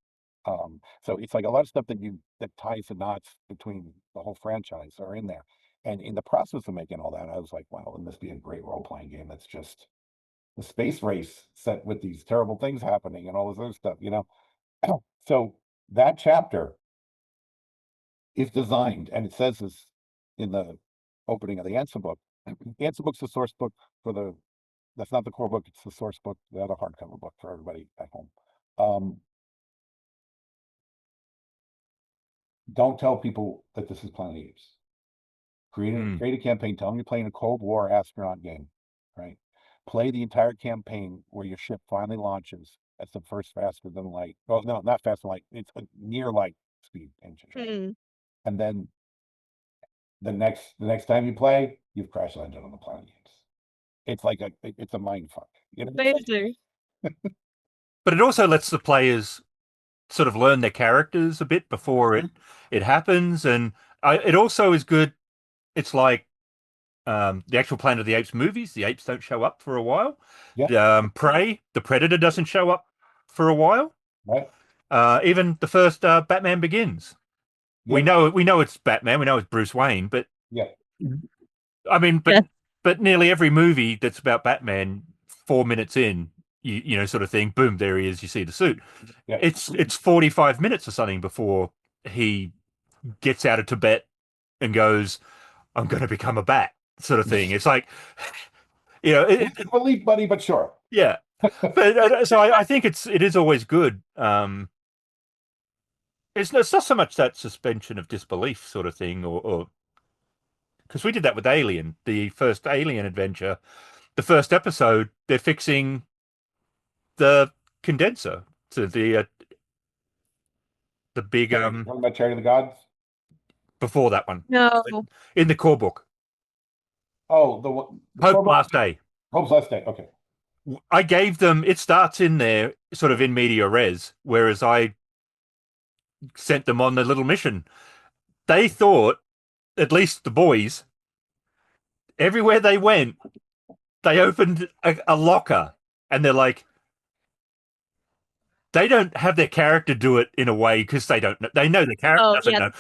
So it's like a lot of stuff that ties the knots between the whole franchise are in there. And in the process of making all that, I was like, wow, wouldn't this be a great role-playing game that's just the space race set with these terrible things happening and all this other stuff, So that chapter is designed, and it says this in the opening of the ANSA book. ANSA book's the source book that's not the core book, it's the source book, the other hardcover book for everybody at home. Don't tell people that this is Planet of the Apes. Create a campaign, tell them you're playing a Cold War astronaut game, right? Play the entire campaign where your ship finally launches at the first faster than light. Well, no, not faster than light. It's a near light speed engine. And then the next time you play, you've crash landed on the Planet of the Apes. It's like it's a mind fuck. Amazing. But it also lets the players sort of learn their characters a bit before it happens, and it also is good. It's like the actual Planet of the Apes movies. The apes don't show up for a while. Yeah. Prey, the Predator doesn't show up for a while. Right. Even the first Batman Begins. Yeah. We know it's Batman. We know it's Bruce Wayne, but yeah. I mean, but nearly every movie that's about Batman, 4 minutes in, sort of thing, boom, there he is. You see the suit. Yeah. It's 45 minutes or something before he gets out of Tibet and goes, I'm going to become a bat, sort of thing. It's like, believe, buddy, but sure. Yeah. But so I think it is always good. It's not so much that suspension of disbelief sort of thing, or because we did that with Alien, the first Alien adventure. The first episode, they're fixing the condenser to the big Talking about Charity of the Gods. Before that one, No. in the core book. Oh, the Hope Last Day. Hope's Last Day. Okay. I gave them. It starts in there, sort of in media res, whereas I sent them on the little mission. They thought, at least the boys, everywhere they went, they opened a locker, and they're like, they don't have their character do it in a way because they don't know. They know the character doesn't know.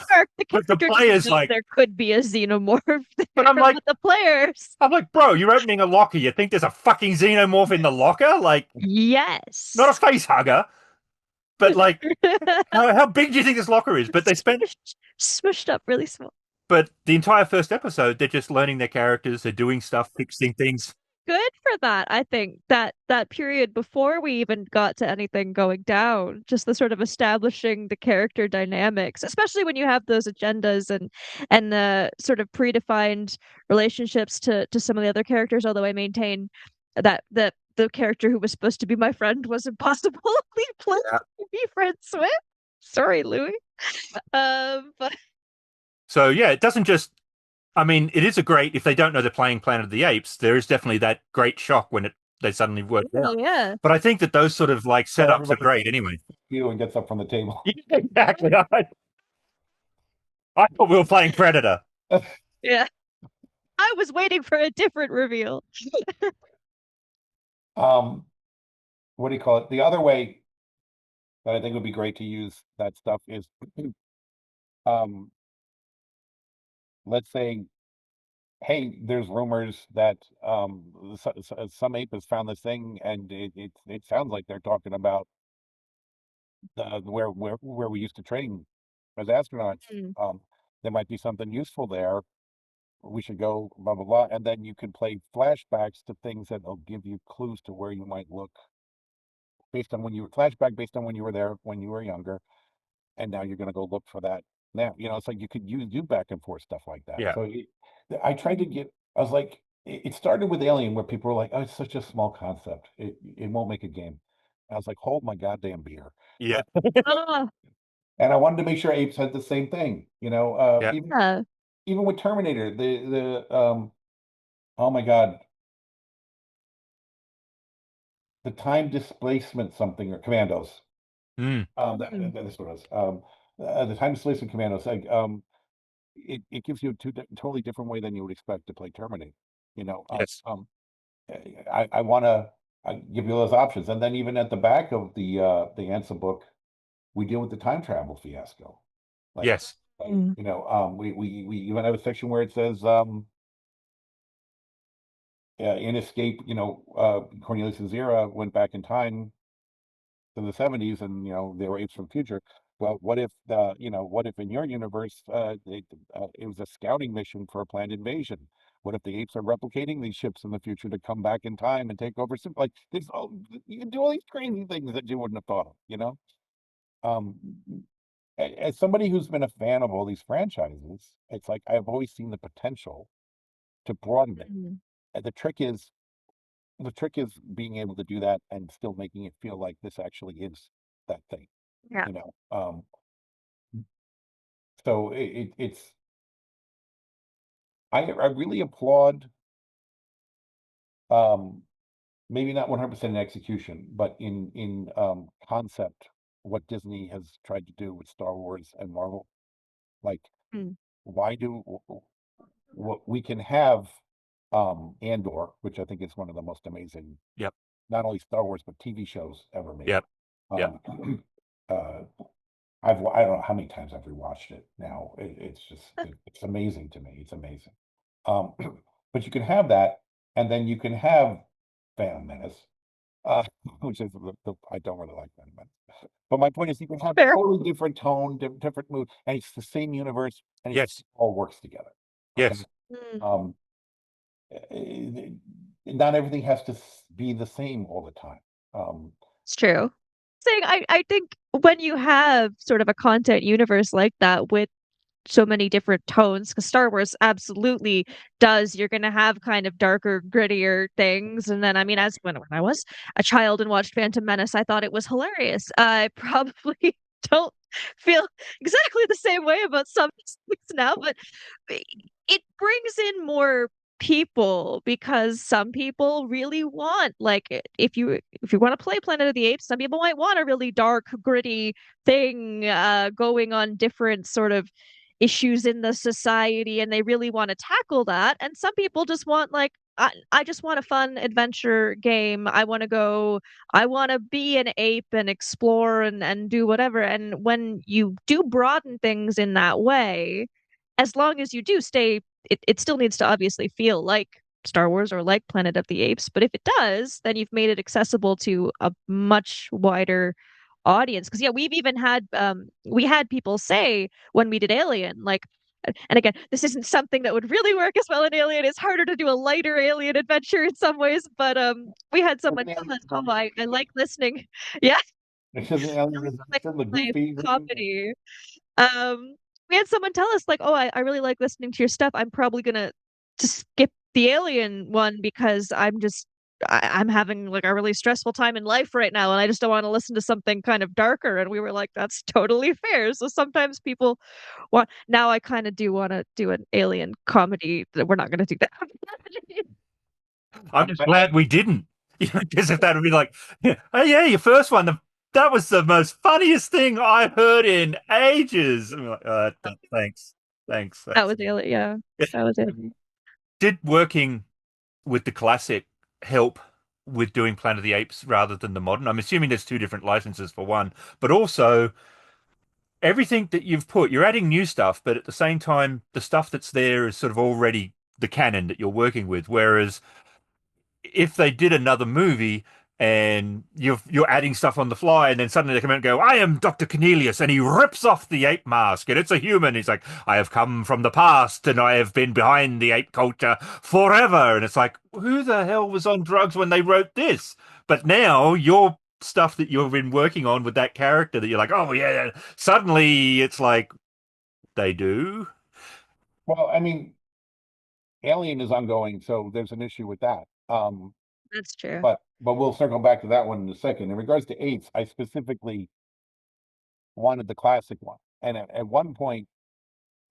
But the players like there could be a xenomorph. But I'm like, the players. I'm like, bro, you're opening a locker. You think there's a fucking xenomorph in the locker? Like, yes, not a face hugger, but like, how big do you think this locker is? But they spent smushed up really small. But the entire first episode, they're just learning their characters. They're doing stuff, fixing things. Good for that. I think that period before we even got to anything going down, just the sort of establishing the character dynamics, especially when you have those agendas and the sort of predefined relationships to some of the other characters. Although I maintain that the character who was supposed to be my friend was impossibly to be friends with. Sorry, Louis. But so yeah, it doesn't just. I mean, it is a great, if they don't know they're playing Planet of the Apes, there is definitely that great shock when they suddenly work out. Yeah. But I think that those sort of like setups are great anyway. And gets up from the table. Yeah, exactly. I thought we were playing Predator. Yeah. I was waiting for a different reveal. What do you call it? The other way that I think would be great to use that stuff is, um, let's say, hey, there's rumors that some ape has found this thing, and it sounds like they're talking about where we used to train as astronauts. Mm. Um, there might be something useful there. We should go, blah blah blah, and then you can play flashbacks to things that'll give you clues to where you might look based on when you were flashback based on when you were there when you were younger, and now you're going to go look for that now. It's like you could do back and forth stuff like that. Yeah. So I tried to get. I was like, it started with Alien, where people were like, "Oh, it's such a small concept. It won't make a game." I was like, "Hold my goddamn beer." Yeah. Ah, And I wanted to make sure Apes had the same thing. Yeah. Even with Terminator, the oh my god, the time displacement something or commandos. Mm. That's what it was. The time displacement commandos. Like, it gives you a totally different way than you would expect to play Terminator. You know, Yes. I want to give you those options, and then even at the back of the ANSA book, we deal with the time travel fiasco. Like, Yes. mm. we even have a section where it says, in Escape, Cornelius and Zira went back in time to the 70s, and they were apes from the future. Well, what if in your universe, it was a scouting mission for a planned invasion? What if the apes are replicating these ships in the future to come back in time and take over some, like, you can do all these crazy things that you wouldn't have thought of. um as somebody who's been a fan of all these franchises, it's like I've always seen the potential to broaden it. Mm. And the trick is being able to do that and still making it feel like this actually is that thing. Yeah. you know um so it's I really applaud, um maybe not 100% in execution, but in concept, what Disney has tried to do with Star Wars and Marvel. Like, Mm. why do what we can have, Andor, which I think is one of the most amazing, Yep. not only Star Wars but TV shows ever made. Yep. Yep. uh I don't know how many times I've rewatched it now. It's amazing to me. It's amazing. Um, but you can have that, and then you can have Phantom Menace, uh, which is I don't really like Phantom Menace. But my point is, you can have Fair. totally different tone, different mood, and it's the same universe, and it Yes. all works together. Okay. Yes. Mm. Um, Not everything has to be the same all the time. It's true. Saying I think when you have sort of a content universe like that with so many different tones, because Star Wars absolutely does, you're gonna have kind of darker, grittier things. And then I mean, as when I was a child and watched Phantom Menace, I thought it was hilarious. I probably don't feel exactly the same way about some things now, but it brings in more people because some people really want, like, if you want to play Planet of the Apes, some people might want a really dark, gritty thing going on different sort of issues in the society, and they really want to tackle that. And some people just want, like, I just want a fun adventure game. I want to be an ape and explore and do whatever. And when you do broaden things in that way, as long as you do stay, it still needs to obviously feel like Star Wars or like Planet of the Apes. But if it does, then you've made it accessible to a much wider audience. Because yeah, we had people say when we did Alien, like, and again, this isn't something that would really work as well in Alien. It's harder to do a lighter alien adventure in some ways, but we had someone tell us, "Oh, I like listening." Yeah, It's just I Alien like is the listening goofy. to comedy. Um, we had someone tell us, like, "Oh, I really like listening to your stuff. I'm probably gonna just skip the Alien one because I'm having like a really stressful time in life right now, and I just don't want to listen to something kind of darker." And we were like, "That's totally fair." So sometimes people want. Now I kind of do want to do an Alien comedy. That we're not going to do that. I'm just glad we didn't. Because if that would be like, oh yeah, your first one, that was the most funniest thing I heard in ages. I'm like, thanks, thanks. That was Alien. Yeah, that was Alien. did working with the classic help with doing Planet of the Apes rather than the modern? I'm assuming there's two different licenses for one, but also everything that you've put, you're adding new stuff, but at the same time, the stuff that's there is sort of already the canon that you're working with. Whereas if they did another movie and you're adding stuff on the fly, and then suddenly they come out and go, "I am Dr. Cornelius," and he rips off the ape mask, and it's a human. He's like, "I have come from the past, and I have been behind the ape culture forever." And it's like, who the hell was on drugs when they wrote this? But now your stuff that you've been working on with that character that you're like, "Oh yeah," suddenly it's like they do. Well, I mean, Alien is ongoing, so there's an issue with that. That's true. But we'll circle back to that one in a second. In regards to apes, I specifically wanted the classic one, and at one point,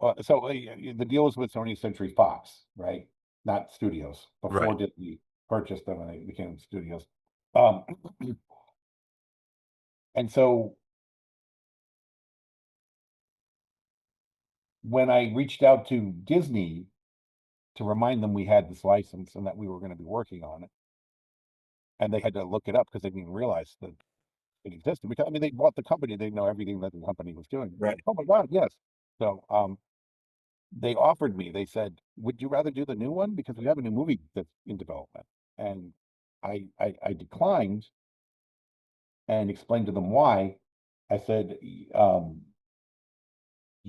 the deal was with 20th Century Fox, right? Not studios before Right. Disney purchased them and they became studios. Um, and so when I reached out to Disney to remind them we had this license and that we were going to be working on it, and they had to look it up because they didn't even realize that it existed. Because I mean, they bought the company; they know everything that the company was doing. Right. Oh my God, yes. So they offered me. They said, "Would you rather do the new one because we have a new movie that's in development?" And I declined and explained to them why. I said, "You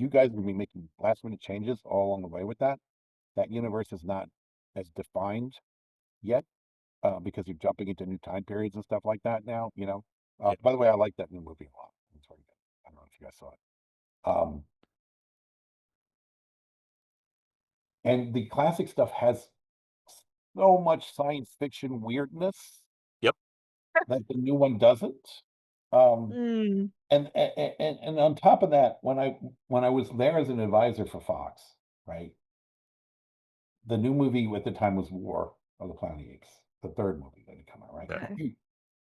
guys are going to be making last minute changes all along the way with that. That universe is not as defined yet because you're jumping into new time periods and stuff like that now. You know." Yeah. By the way, I like that new movie a lot. It's very good. I don't know if you guys saw it. And the classic stuff has so much science fiction weirdness Yep. that the new one doesn't. Um, Mm. and on top of that, when I was there as an advisor for Fox, right? The new movie at the time was War of the Planet of the Apes, the third movie that had come out, right? Okay.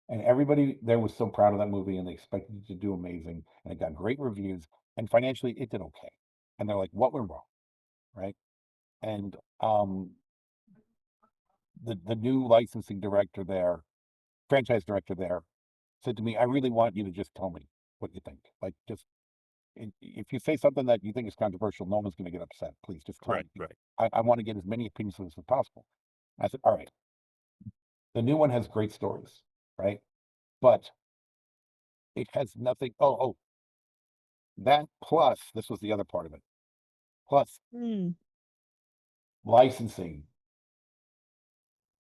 And everybody there was so proud of that movie and they expected it to do amazing. And it got great reviews. And financially, it did okay. And they're like, what went wrong? Right. And the new licensing director there, franchise director there, said to me, I really want you to just tell me what you think. Like, just if you say something that you think is controversial, no one's going to get upset. Please just tell Right. me. Right. I want to get as many opinions as possible. I said, all right. The new one has great stories, right? But it has nothing. Oh, that plus, this was the other part of it. Plus, Mm. licensing,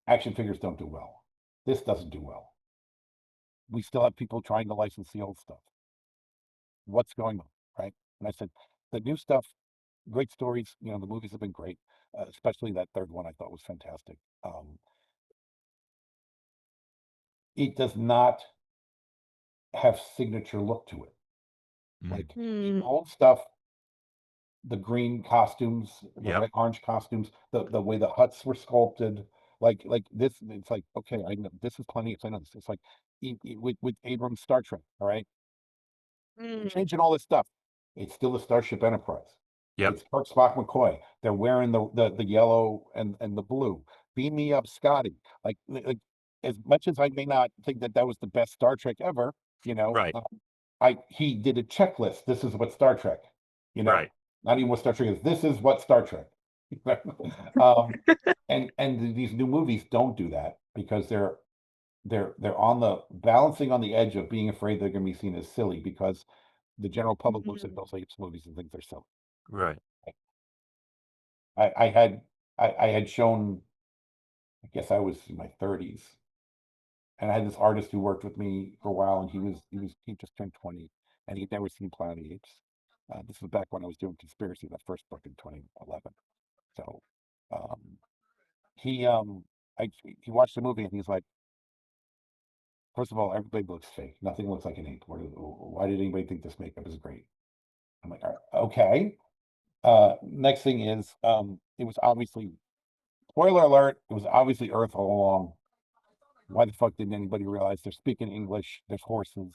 action figures don't do well. This doesn't do well. We still have people trying to license the old stuff. What's going on, right? And I said, the new stuff, great stories. You know, the movies have been great, especially that third one I thought was fantastic. It does not have signature look to it. Like the Mm. old stuff, the green costumes, the Yep. red orange costumes, the way the huts were sculpted, like this, it's like, okay, I know this is plenty. I know this. It's like with Abrams Star Trek, all right, Mm. changing all this stuff. It's still the Starship Enterprise. Yep. It's Kirk, Spock, McCoy. They're wearing the yellow and the blue. Beam me up, Scotty. Like as much as I may not think that that was the best Star Trek ever, you know, Right. he did a checklist. This is what Star Trek, you know, Right. not even what Star Trek is. This is what Star Trek. um, and these new movies don't do that because they're on the balancing on the edge of being afraid they're going to be seen as silly because the general public looks at Mm. those apes movies and thinks they're silly. Right. I had I had shown, I guess I was in my 30s, and I had this artist who worked with me for a while, and he just turned 20, and he'd never seen Planet of the Apes. This was back when I was doing Conspiracy, that first book in 2011. So um, he he watched the movie and he's like, first of all, everybody looks fake. Nothing looks like an ape. Why did anybody think this makeup is great? I'm like, all right, okay. Next thing is, it was obviously, spoiler alert, it was obviously Earth all along. Why the fuck didn't anybody realize they're speaking English? There's horses,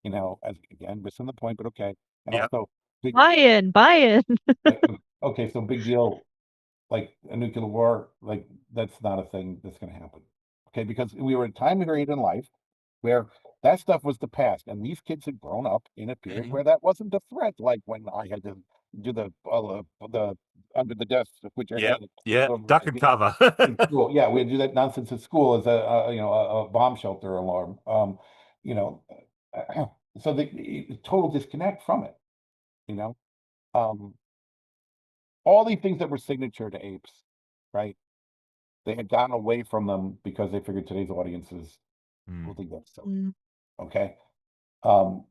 you know, as again, missing the point, but okay. And Yep. also, big, Buy in, buy in. okay, so big deal. like a nuclear war, like that's not a thing that's going to happen. Okay, because we were in a time period in life where that stuff was the past, and these kids had grown up in a period where that wasn't a threat. Like when I had to do the under the desk, put your Yeah, head yeah, over duck and cover. in school. Yeah, we had to do that nonsense at school as a bomb shelter alarm. You know, so the total disconnect from it. You know, um, all these things that were signature to apes, right? They had gotten away from them because they figured today's audiences will think that's silly. Mm. Okay. Um,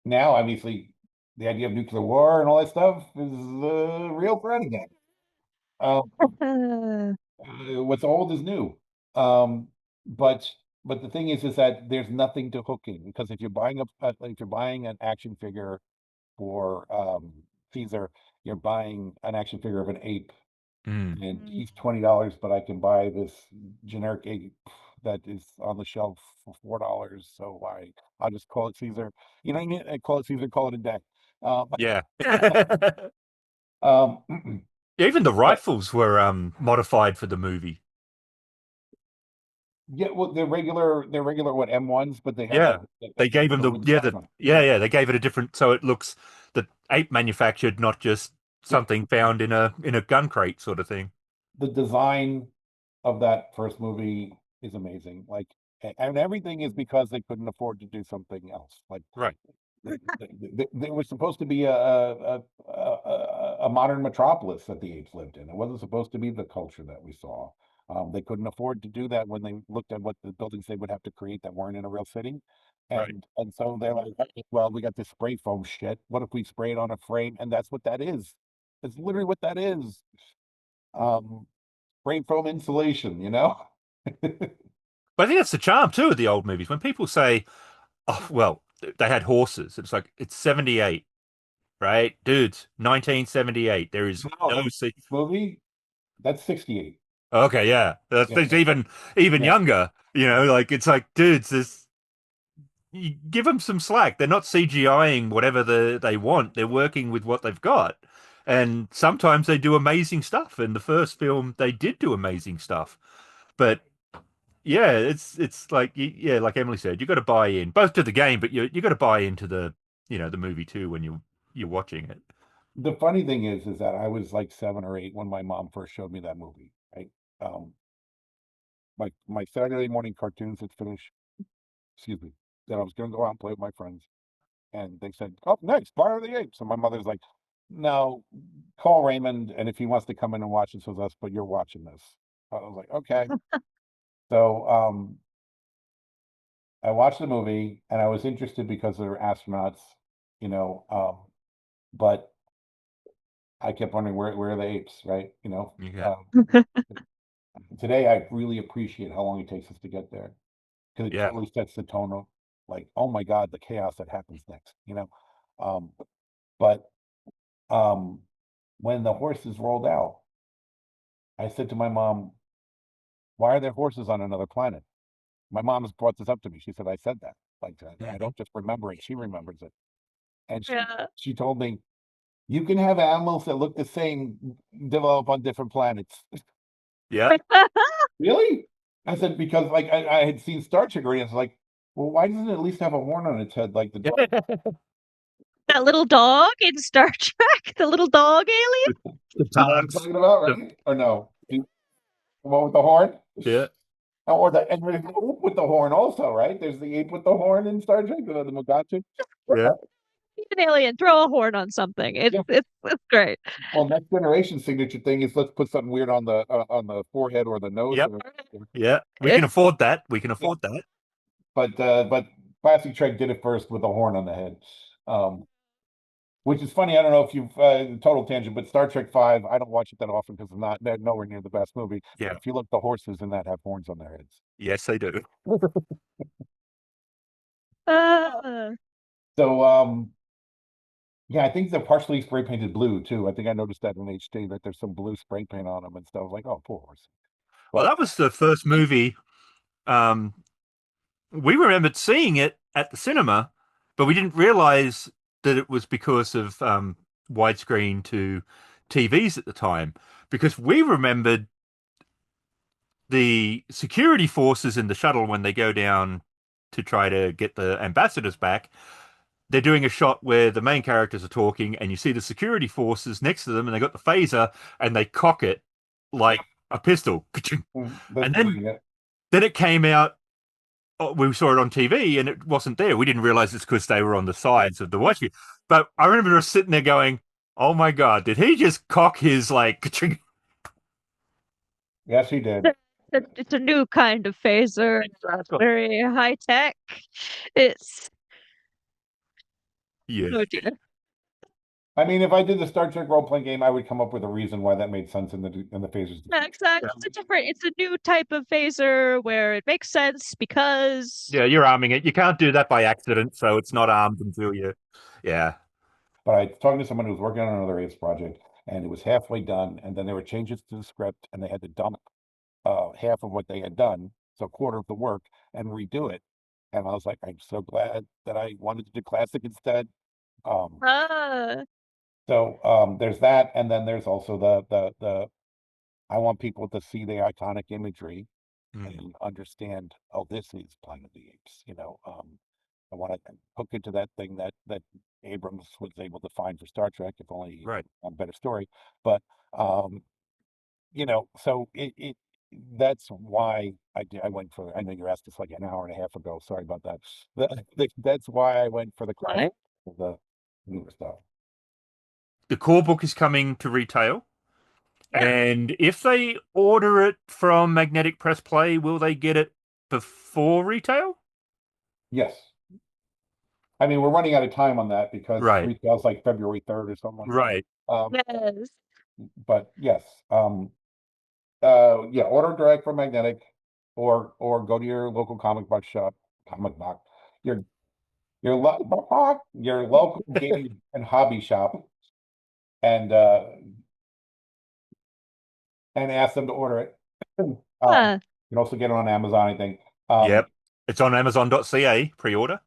now, obviously, the idea of nuclear war and all that stuff is a real threat again. What's old is new. Um, but the thing is that there's nothing to hook in because if you're buying if you're buying an action figure for Caesar, you're buying an action figure of an ape, and he's $20, but I can buy this generic ape that is on the shelf for $4. So I'll just call it Caesar. You know what I mean? I call it Caesar, call it a day. Yeah. Um, Even the but rifles were modified for the movie. yeah, well, they're regular what M1s, but they have Yeah. They gave them the the wooden yeah, stuff on. they gave it a different so it looks the ape manufactured, not just Yep. something found in a gun crate sort of thing. The design of that first movie is amazing. Like, and everything is because they couldn't afford to do something else. Like, Right. there was supposed to be a modern metropolis that the apes lived in. It wasn't supposed to be the culture that we saw. They couldn't afford to do that when they looked at what the buildings they would have to create that weren't in a real city. Right. And so they're like, well, we got this spray foam shit. What if we spray it on a frame? And that's what that is. It's literally what that is. Um, Spray foam insulation, you know? But I think that's the charm too of the old movies. When people say, "Oh, well, they had horses," it's like it's 78, right? Dudes, 1978. There is No, no C this movie, that's 68. Okay, yeah. Yeah, That's even yeah. younger, like it's like, dudes, this you give them some slack. They're not CGIing whatever they want. They're working with what they've got. And sometimes they do amazing stuff. In the first film, they did do amazing stuff. But yeah, it's like yeah, like Emily said, you got to buy in both to the game, but you got to buy into the movie too when you're watching it. The funny thing is that I was like 7 or 8 when my mom first showed me that movie, right? Um, my Saturday morning cartoons had finished, excuse me, that I was going to go out and play with my friends. And they said, "Up next, Fire of the Apes." And my mother's like, "No, call Raymond, and if he wants to come in and watch this with us, but you're watching this." I was like, "Okay." So I watched the movie and I was interested because they're astronauts, you know, but I kept wondering where are the apes, right? Yeah. Today I really appreciate how long it takes us to get there because it Yeah. totally sets the tone of like, oh my God, the chaos that happens next. Um, but um, when the horses rolled out, I said to my mom, "Why are there horses on another planet?" My mom has brought this up to me. She said, "I said that. Like, I Mhm. don't just remember it; she remembers it." And Yeah. she told me, "You can have animals that look the same develop on different planets." Yeah. Really? I said, because like I had seen Star Trek already. I was like, well, why doesn't it at least have a horn on its head like the dog? That little dog in Star Trek, the little dog alien. The You know what I'm dogs. talking about, right? Or no? The one with the horn? Yeah. And there's the ape with the horn also, right? There's the ape with the horn in Star Trek, the Mugato. Yeah. An alien, throw a horn on something. It's Yeah. it's great. Well, next generation signature thing is let's put something weird on the forehead or the nose. Yep. Yeah. We can It, afford that. We can Yeah. afford that. But Classic Trek did it first with a horn on the head. Um, which is funny. I don't know if you've total tangent, but Star Trek Five, I don't watch it that often because they're nowhere near the best movie. But Yeah. if you look, the horses in that have horns on their heads. Yes, they do. uh, So yeah, I think they're partially spray painted blue too. I think I noticed that in HD that there's some blue spray paint on them and stuff. I was like, oh, poor horse. Well, But that was the first movie. Um, we remembered seeing it at the cinema, but we didn't realize that it was because of widescreen to TVs at the time, because we remembered the security forces in the shuttle when they go down to try to get the ambassadors back. They're doing a shot where the main characters are talking, and you see the security forces next to them, and they got the phaser, and they cock it like a pistol. And then it came out. We saw it on TV, and it wasn't there. We didn't realize it's because they were on the sides of the watch. But I remember us sitting there going, "Oh my God, did he just cock his like?" Yes, he did. It's a new kind of phaser. Very high tech. It's Yeah. oh dear. I mean, if I did the Star Trek role-playing game, I would come up with a reason why that made sense in the phasers. Yeah, exactly. It's a new type of phaser where it makes sense because Yeah, you're arming it. You can't do that by accident, so it's not armed until you. Yeah. But I was talking to someone who was working on another Apes project, and it was halfway done, and then there were changes to the script, and they had to dump half of what they had done, so a quarter of the work, and redo it. And I was like, I'm so glad that I wanted to do classic instead. ah So there's that, and then there's also the I want people to see the iconic imagery and understand, oh, this is Planet of the Apes. I want to hook into that thing that Abrams was able to find for Star Trek, if only Right. a better story. But so it that's why I went for. I know you asked us like an hour and a half ago. Sorry about that. That's why I went for the classic, the newer stuff. The core book is coming to retail. yeah. And if they order it from Magnetic Press Play, will they get it before retail? Yes. I mean, we're running out of time on that because Right. retail's like February 3rd or something like that. Right. Yes. But yes, yeah, order direct from Magnetic, or go to your local comic box, your your local game and hobby shop, and ask them to order it. You can also get it on Amazon, I think. Yep. It's on Amazon.ca pre-order.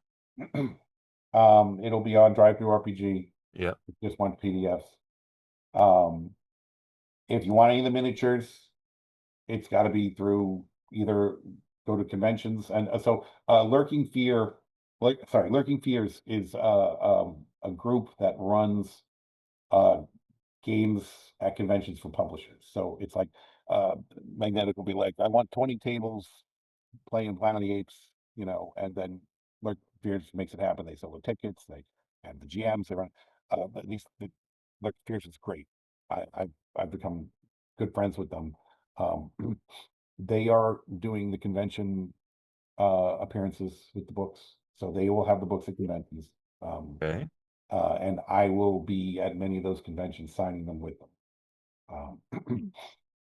It'll be on Drive Through RPG. Yep. Just want PDFs. If you want any of the miniatures, it's got to be through either go to conventions, and Lurking Fears is a group that runs games at conventions for publishers. So it's like Magnetic will be like, I want 20 tables playing Planet of the Apes, and then Lurking Fears makes it happen. They sell the tickets, they and the GMs, they run. But Lurking Fears is great. I've become good friends with them. Um, they are doing the convention appearances with the books, so they will have the books at conventions. Okay. And I will be at many of those conventions signing them with them,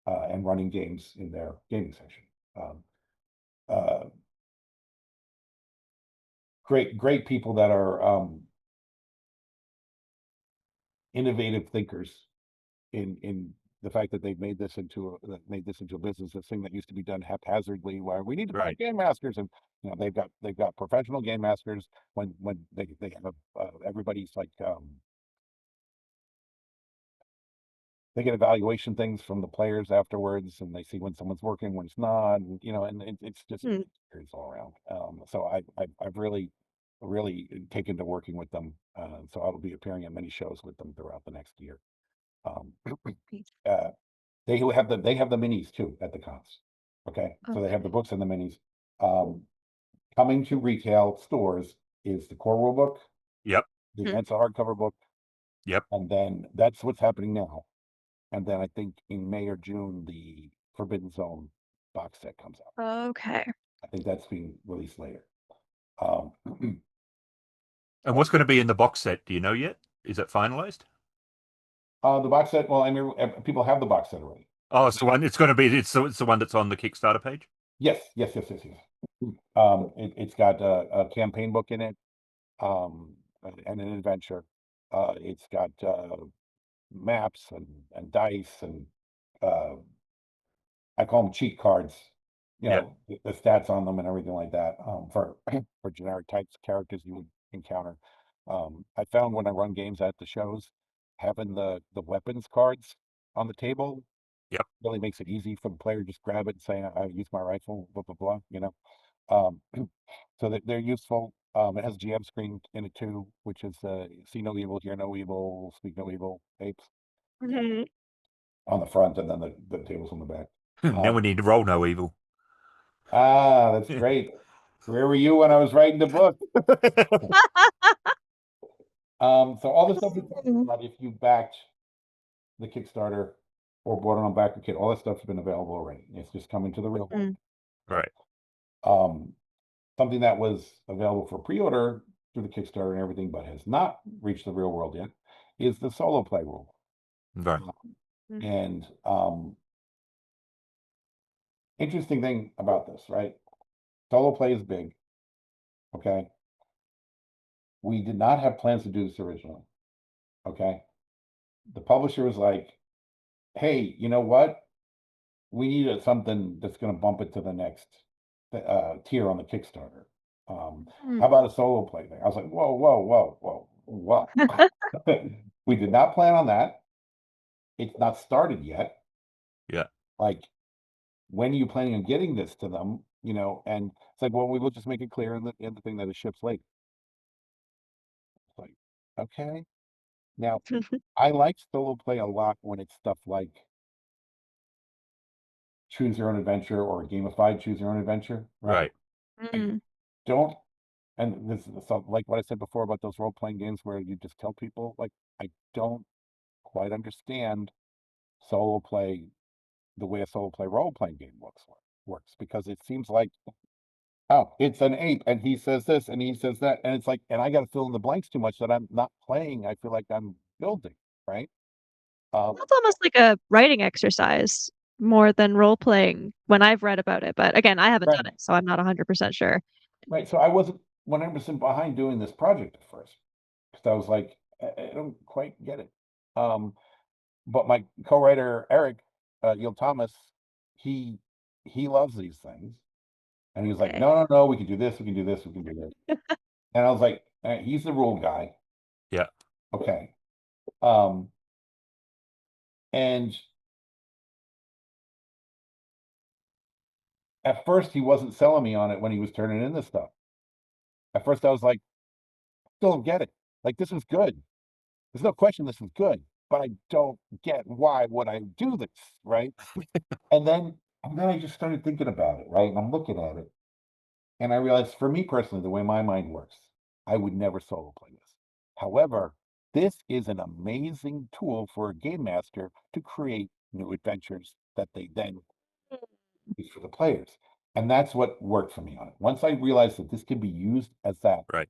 and running games in their gaming section. Uh, great people that are innovative thinkers in the fact that they've made this into a business, this thing that used to be done haphazardly, where we need to find game masters, and they've got professional game masters when they have everybody's like they get evaluation things from the players afterwards, and they see when someone's working, when it's not, and it's just it's all around. So I've really taken to working with them. So I will be appearing at many shows with them throughout the next year. They have the minis too at the cons. Okay, so they have the books and the minis. Coming to retail stores is the core rule book. Yep. The ANSA hardcover book. Yep. And then that's what's happening now. And then I think in May or June, the Forbidden Zone box set comes out. Okay. I think that's being released later. And what's going to be in the box set? Do you know yet? Is it finalized? The box set. Well, I mean, people have the box set already. Oh, it's the one. It's going to be. It's the one that's on the Kickstarter page. Yes. It's got a campaign book in it, and an adventure. It's got maps and dice, and I call them cheat cards. The stats on them and everything like that, for for generic types of characters you would encounter. I found when I run games at the shows, having the weapons cards on the table Yep. really makes it easy for the player to just grab it and say, I use my rifle, blah, blah, blah, you know. Um, so that they're useful. It has a GM screen in it too, which is see no evil, hear no evil, speak no evil, apes Mhm. on the front, and then the tables on the back. Now we need to roll no evil. That's great. Where were you when I was writing the book? So all this stuff is about if you backed the Kickstarter or bought it on Backer Kit, all that stuff's been available already. It's just coming to the real world. Right. Something that was available for pre-order through the Kickstarter and everything, but has not reached the real world yet, is the solo play rule. Right. And interesting thing about this, right? Solo play is big. Okay. We did not have plans to do this originally. Okay. The publisher was like, hey, you know what? We need something that's going to bump it to the next tier on the Kickstarter. How about a solo play thing? I was like, whoa, whoa, whoa, whoa, whoa. We did not plan on that. It's not started yet. Yeah. Like, when are you planning on getting this to them? You know, and it's like, well, we will just make it clear in the thing that it ships late. It's like, okay. Now, I like solo play a lot when it's stuff like choose your own adventure or gamified choose your own adventure, right? Don't, and this is like what I said before about those role-playing games where you just tell people, like, I don't quite understand solo play the way a solo play role-playing game works, because it seems like, oh, it's an ape and he says this and he says that, and it's like, and I got to fill in the blanks too much that I'm not playing. I feel like I'm building, right? That's almost like a writing exercise more than role playing when I've read about it. But again, I haven't done it, so I'm not 100% sure. Right. So I wasn't 100% behind doing this project at first, because I was like, I don't quite get it. But my co-writer Eric Yil Thomas, he loves these things, and he was like, Okay. no, we can do this, we can do this, we can do this. And I was like, he's the rule guy. Yeah. Okay. And at first he wasn't selling me on it when he was turning in this stuff. At first I was like, still don't get it. Like, this is good. There's no question this is good, but I don't get why would I do this, right? and then I just started thinking about it, right? And I'm looking at it, and I realized, for me personally, the way my mind works, I would never solo play this. However, this is an amazing tool for a game master to create new adventures that they then use for the players. And that's what worked for me on it. Once I realized that this can be used as that, Right.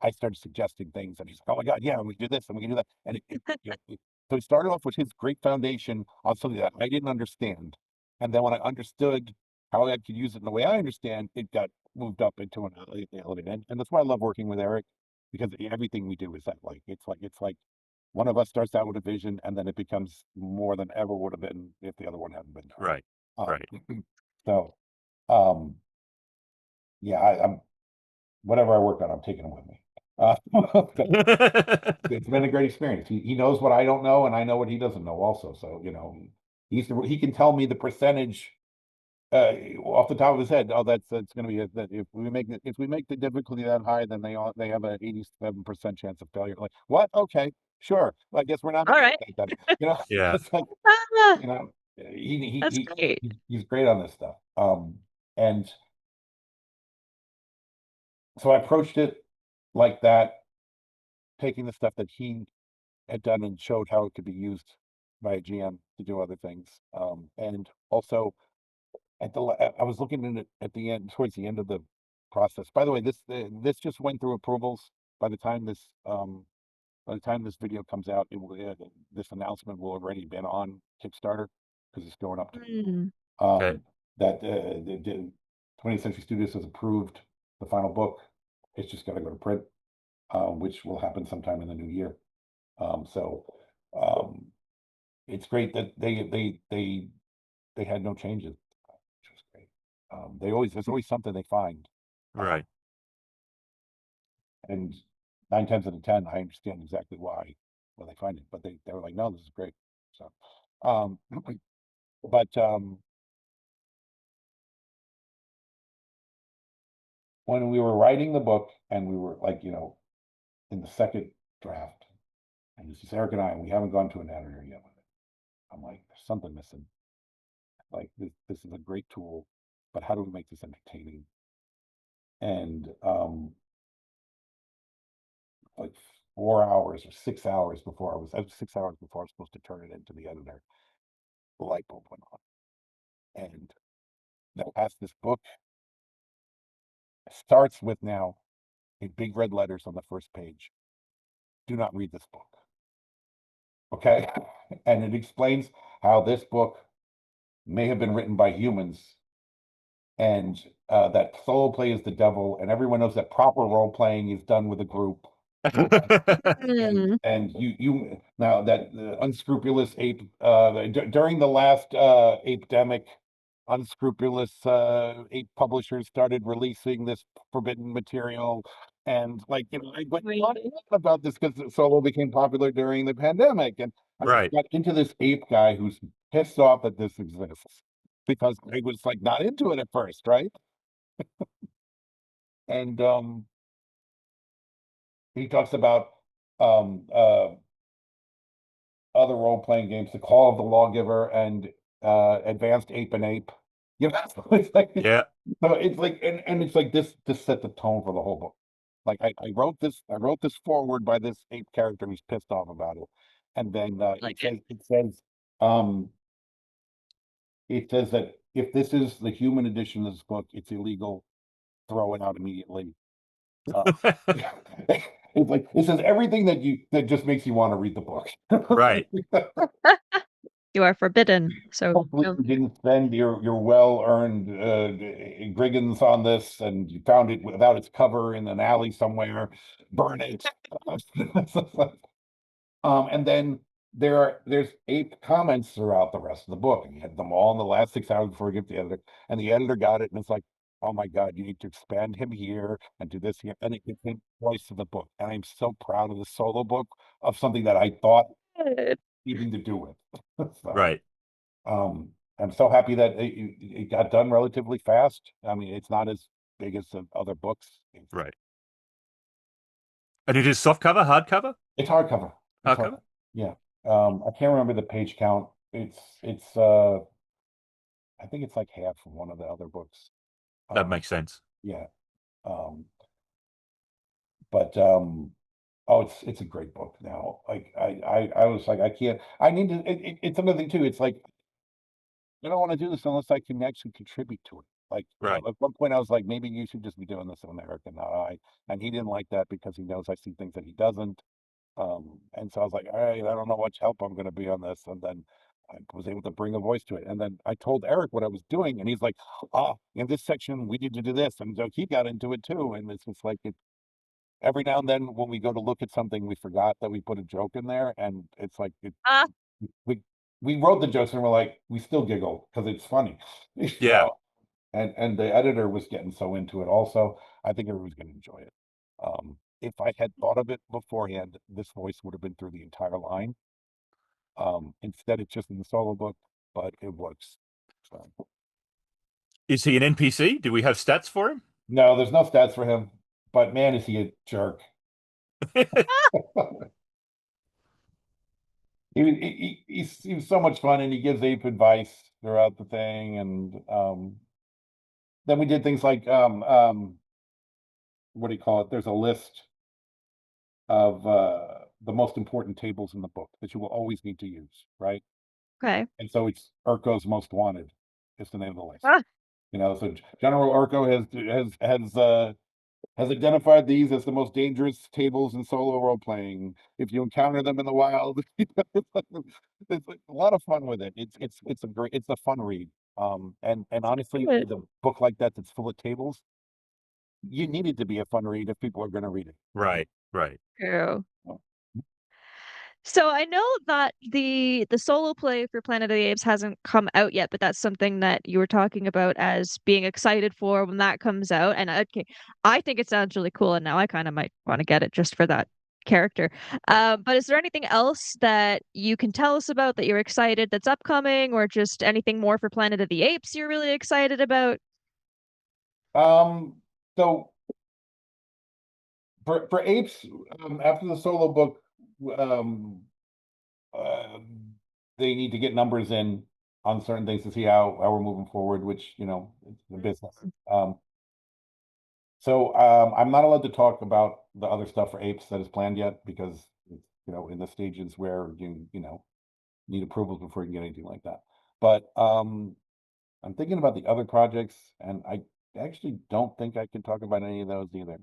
I started suggesting things, and he's like, "Oh my God, yeah, we can do this and we can do that." And so he started off with his great foundation on something that I didn't understand, and then when I understood how I could use it in the way I understand, it got moved up into an elevator. And that's why I love working with Eric, because everything we do is that, like, it's like one of us starts out with a vision, and then it becomes more than ever would have been if the other one hadn't been done. Right. Right. So, yeah, I'm whatever I work on, I'm taking it with me. It's been a great experience. He knows what I don't know, and I know what he doesn't know also. So, you know, he can tell me the percentage off the top of his head. Oh, that's going to be that if we make the difficulty that high, then they have an 87% chance of failure. Like, what? Okay, sure. Well, I guess we're not. All right. That, you know, Yeah. it's like, Ah, you know, that's great. he's great on this stuff. And so I approached it like that, taking the stuff that he had done and showed how it could be used by a GM to do other things. And also I was looking at it at the end, towards the end of the process. By the way, this just went through approvals. By the time this video comes out, this announcement will already been on Kickstarter, because it's going up to Okay. that the 20th Century Studios has approved the final book. It's just got to go to print, which will happen sometime in the new year. So it's great that they had no changes, which was great. There's always something they find, Right. and 9 times out of 10, I understand exactly why when they find it. But they were like, no, this is great. So, but when we were writing the book and we were like, in the second draft, and it's just Eric and I, and we haven't gone to an editor yet with it. I'm like, there's something missing. Like this is a great tool, but how do we make this entertaining? And like 4 hours or 6 hours before I was 6 hours before I was supposed to turn it into the editor, the light bulb went on. And now past this book starts with now in big red letters on the first page. Do not read this book. Okay. And it explains how this book may have been written by humans, and that solo play is the devil, and everyone knows that proper role playing is done with a group. And you now that unscrupulous ape during the last apedemic, unscrupulous ape publishers started releasing this forbidden material, and like I went on about this because solo became popular during the pandemic, and I Right. got into this ape guy who's pissed off that this exists because I was like not into it at first, right? And he talks about um uh other role-playing games, The Call of the Lawgiver and Advanced Ape and Ape. So it's like Yeah. so it's like and it's like this set the tone for the whole book. Like I wrote this forward by this ape character who's pissed off about it. And then um it says that if this is the human edition of this book, it's illegal, throw it out immediately. Uh, it's like it says everything that just makes you want to read the book. Right. You are forbidden. So Hopefully you didn't spend your well-earned griggins on this, and you found it without its cover in an alley somewhere. Burn it. And then there's 8 comments throughout the rest of the book, and you had them all in the last 6 hours before you get to the editor, and the editor got it, and it's like, oh my God, you need to expand him here and do this here, and it became twice to the book. And I'm so proud of the solo book of something that I thought good. even to do with. So. Right. I'm so happy that it got done relatively fast. I mean, it's not as big as the other books. Right. And it is softcover, hardcover? It's hardcover. It's hard. Hardcover? Yeah. I can't remember the page count. It's I think it's like half of one of the other books. That makes sense. Yeah. But oh, it's a great book now. Like I was like, I can't. I need to. It's another thing too. It's like I don't want to do this unless I can actually contribute to it. Like Right. at one point, I was like, maybe you should just be doing this in America, not I. And he didn't like that because he knows I see things that he doesn't. And so I was like, all right, I don't know much help I'm going to be on this. And then I was able to bring a voice to it. And then I told Eric what I was doing, and he's like, "Ah, in this section we need to do this." And so he got into it too. And it's just like every now and then when we go to look at something, we forgot that we put a joke in there, and it's like Ah, we we wrote the jokes and we're like, we still giggle because it's funny. Yeah. And the editor was getting so into it also. I think everyone's going to enjoy it. If I had thought of it beforehand, this voice would have been through the entire line. Instead, it's just in the solo book, but it works. So. Is he an NPC? Do we have stats for him? No, there's no stats for him, but man, is he a jerk. He's so much fun, and he gives Ape advice throughout the thing. And then we did things like what do you call it? There's a list of the most important tables in the book that you will always need to use, right? okay. And so it's Urko's Most Wanted is the name of the list. Ah, So General Urko has identified these as the most dangerous tables in solo role playing. If you encounter them in the wild, it's like a lot of fun with it. It's a fun read. And honestly, good. with a book like that that's full of tables, you need it to be a fun read if people are going to read it. Right. Right. True. Oh. So I know that the solo play for Planet of the Apes hasn't come out yet, but that's something that you were talking about as being excited for when that comes out. And okay, I think it sounds really cool, and now I kind of might want to get it just for that character. But is there anything else that you can tell us about that you're excited that's upcoming, or just anything more for Planet of the Apes you're really excited about? So for apes, after the solo book, um, uh, they need to get numbers in on certain things to see how we're moving forward, which, you know, it's the business. So I'm not allowed to talk about the other stuff for apes that is planned yet because it's, you know, in the stages where you know, need approvals before you can get anything like that. But I'm thinking about the other projects, and I actually don't think I can talk about any of those either.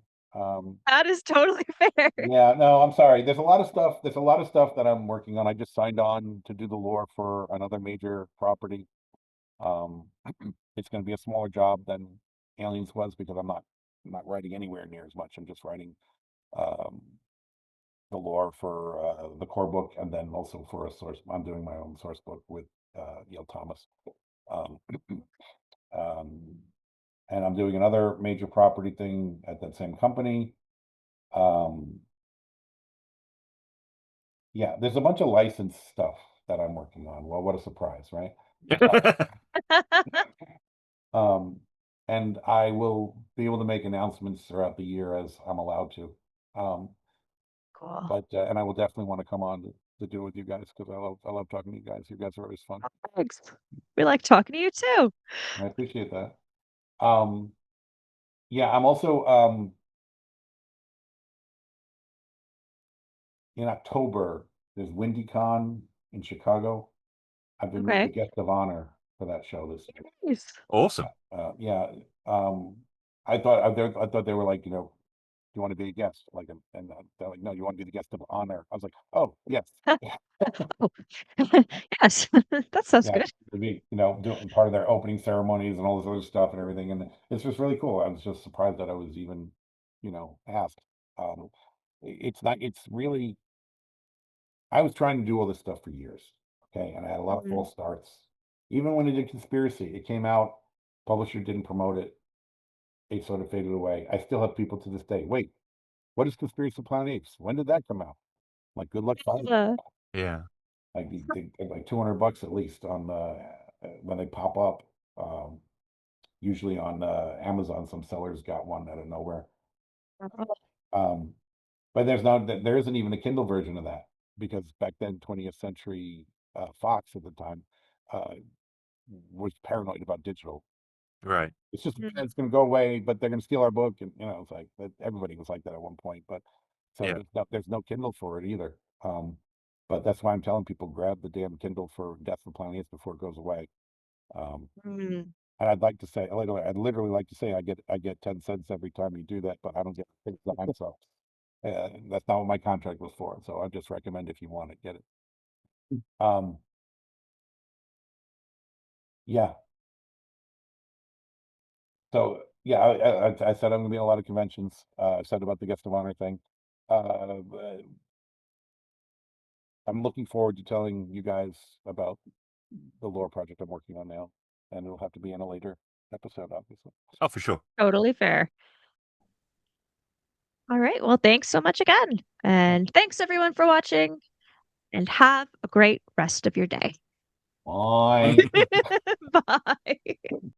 That is totally fair. Yeah, no, I'm sorry. There's a lot of stuff. There's a lot of stuff that I'm working on. I just signed on to do the lore for another major property. Um, it's going to be a smaller job than Aliens was because I'm not writing anywhere near as much. I'm just writing um, the lore for the core book, and then also for a source. I'm doing my own source book with Neil Thomas. Um, um, and I'm doing another major property thing at that same company. Yeah, there's a bunch of licensed stuff that I'm working on. Well, what a surprise, right? Um, and I will be able to make announcements throughout the year as I'm allowed to. Cool. But and I will definitely want to come on to do it with you guys because I love talking to you guys. You guys are always fun. Thanks. We like talking to you too. I appreciate that. Yeah, I'm also in October, there's WindyCon in Chicago. I've been made the Okay. guest of honor for that show this year. Nice. Awesome. Yeah, I thought they were like, you know, do you want to be a guest? Like, and they're like, no, you want to be the guest of honor. I was like, oh, yes, Oh. Yes, that sounds yeah, good. to be, you know, doing part of their opening ceremonies and all this other stuff and everything, and it's just really cool. I was just surprised that I was even, you know, asked. It's not. It's really. I was trying to do all this stuff for years, okay, and I had a lot of false starts. Even when I did Conspiracy, it came out, publisher didn't promote it, it sort of faded away. I still have people to this day. Wait, what is Conspiracy of Planet Apes? When did that come out? Like, good luck finding it. Uh, Yeah. Like, like $200 at least on when they pop up. Usually on Amazon, some sellers got one out of nowhere. Um, but there isn't even a Kindle version of that because back then, 20th Century Fox at the time uh, was paranoid about digital. Right. It's just it's going to go away, but they're going to steal our book, and you know, it's like everybody was like that at one point. But so Yeah. there's no Kindle for it either. But that's why I'm telling people grab the damn Kindle for Death of the Planet Apes before it goes away. mm. And I'd like to say, I'd literally like to say I get 10 cents every time you do that, but I don't get things dime, so that's not what my contract was for. So I just recommend if you want it, get it. Um, yeah. So yeah, I said I'm gonna be in a lot of conventions. I said about the guest of honor thing. But I'm looking forward to telling you guys about the lore project I'm working on now, and it'll have to be in a later episode, obviously. Oh, for sure. Totally fair. All right. Well, thanks so much again. And thanks everyone for watching, and have a great rest of your day. Bye. Bye.